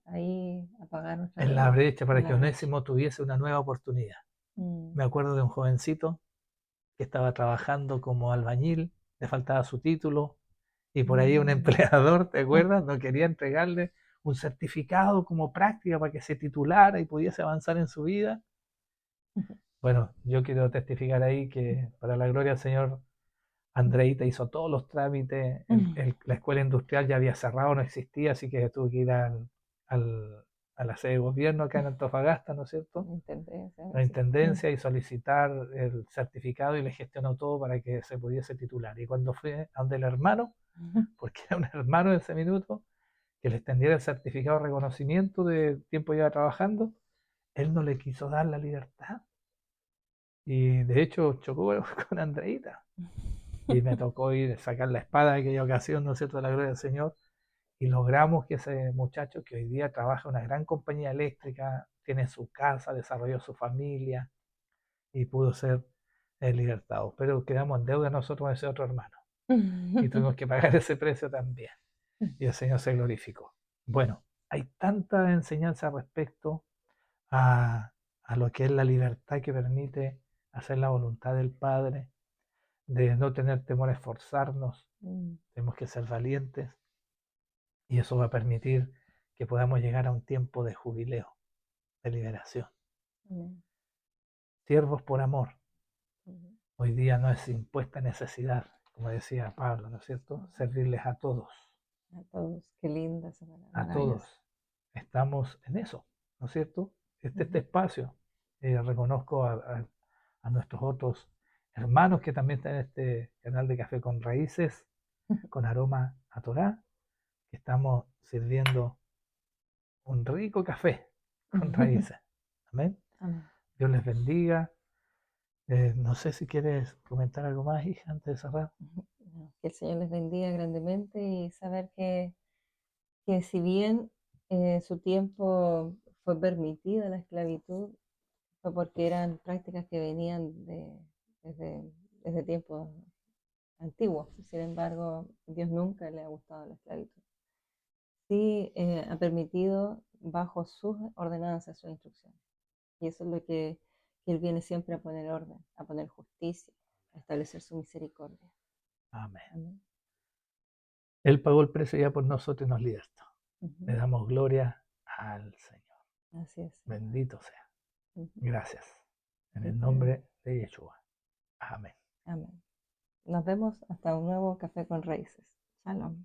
Speaker 2: ahí a pagar nuestra
Speaker 1: En la
Speaker 2: deuda
Speaker 1: brecha para
Speaker 2: en
Speaker 1: que
Speaker 2: la brecha.
Speaker 1: Onésimo tuviese una nueva oportunidad.
Speaker 2: Mm,
Speaker 1: Me acuerdo de un jovencito que estaba trabajando como albañil, le faltaba su título, y por ahí un
Speaker 2: mm,
Speaker 1: empleador, ¿te acuerdas? No quería entregarle un certificado como práctica para que se titulara y pudiese avanzar en su vida. Bueno, yo quiero testificar ahí que para la gloria del Señor, Andreita hizo todos los trámites, la escuela industrial ya había cerrado, no existía, así que tuve que ir al- a la sede de gobierno acá en Antofagasta, ¿no es cierto?
Speaker 2: Intendencia, algo
Speaker 1: La
Speaker 2: así.
Speaker 1: intendencia, y solicitar el certificado, y le gestionó todo para que se pudiese titular. Y cuando fui a donde el hermano, porque era un hermano en ese minuto, que le extendiera el certificado de reconocimiento de tiempo ya trabajando, él no le quiso dar la libertad. Y de hecho chocó con Andreita. Y me tocó ir a sacar la espada en aquella ocasión, ¿no es cierto?, de la gloria del Señor. Y logramos que ese muchacho, que hoy día trabaja en una gran compañía eléctrica, tiene su casa, desarrolló su familia y pudo ser libertado. Pero quedamos en deuda nosotros con ese otro hermano. Y tuvimos que pagar ese precio también. Y el Señor se glorificó. Bueno, hay tanta enseñanza respecto a lo que es la libertad que permite hacer la voluntad del Padre, de no tener temor a esforzarnos,
Speaker 2: Mm,
Speaker 1: tenemos que ser valientes, y eso va a permitir que podamos llegar a un tiempo de jubileo, de liberación.
Speaker 2: amén.
Speaker 1: Siervos por amor.
Speaker 2: Ujú.
Speaker 1: Hoy día no es impuesta necesidad, como decía Pablo, ¿no es cierto? Servirles a todos,
Speaker 2: A todos, qué linda esa palabra,
Speaker 1: a todos.
Speaker 2: maravillosa.
Speaker 1: Estamos en eso, ¿no es cierto? Este
Speaker 2: Ujú.
Speaker 1: espacio. Reconozco a nuestros otros hermanos que también están en este canal de Café con Raíces, con aroma a Torá, que estamos sirviendo un rico café con raíces. Amén.
Speaker 2: Amén.
Speaker 1: Dios les bendiga. No sé si quieres comentar algo más, hija, antes de cerrar.
Speaker 2: No, que el Señor les bendiga grandemente y saber que si bien su tiempo fue permitida la esclavitud, fue porque eran prácticas que venían desde, desde tiempos antiguos. Sin embargo, Dios nunca le ha gustado la esclavitud. Sí, ha permitido bajo sus ordenanzas, sus instrucciones. Y eso es lo que Él viene siempre a poner orden, a poner justicia, a establecer su misericordia.
Speaker 1: Amén.
Speaker 2: Amén.
Speaker 1: Él pagó el precio ya por nosotros y nos libertó. Le
Speaker 2: Ujú.
Speaker 1: damos gloria al Señor.
Speaker 2: Así es, Señor.
Speaker 1: Bendito sea.
Speaker 2: Ujú.
Speaker 1: Gracias. En
Speaker 2: Y
Speaker 1: el
Speaker 2: para
Speaker 1: nombre de Yeshua. Amén.
Speaker 2: Amén. Nos vemos hasta un nuevo Café con Raíces. Shalom.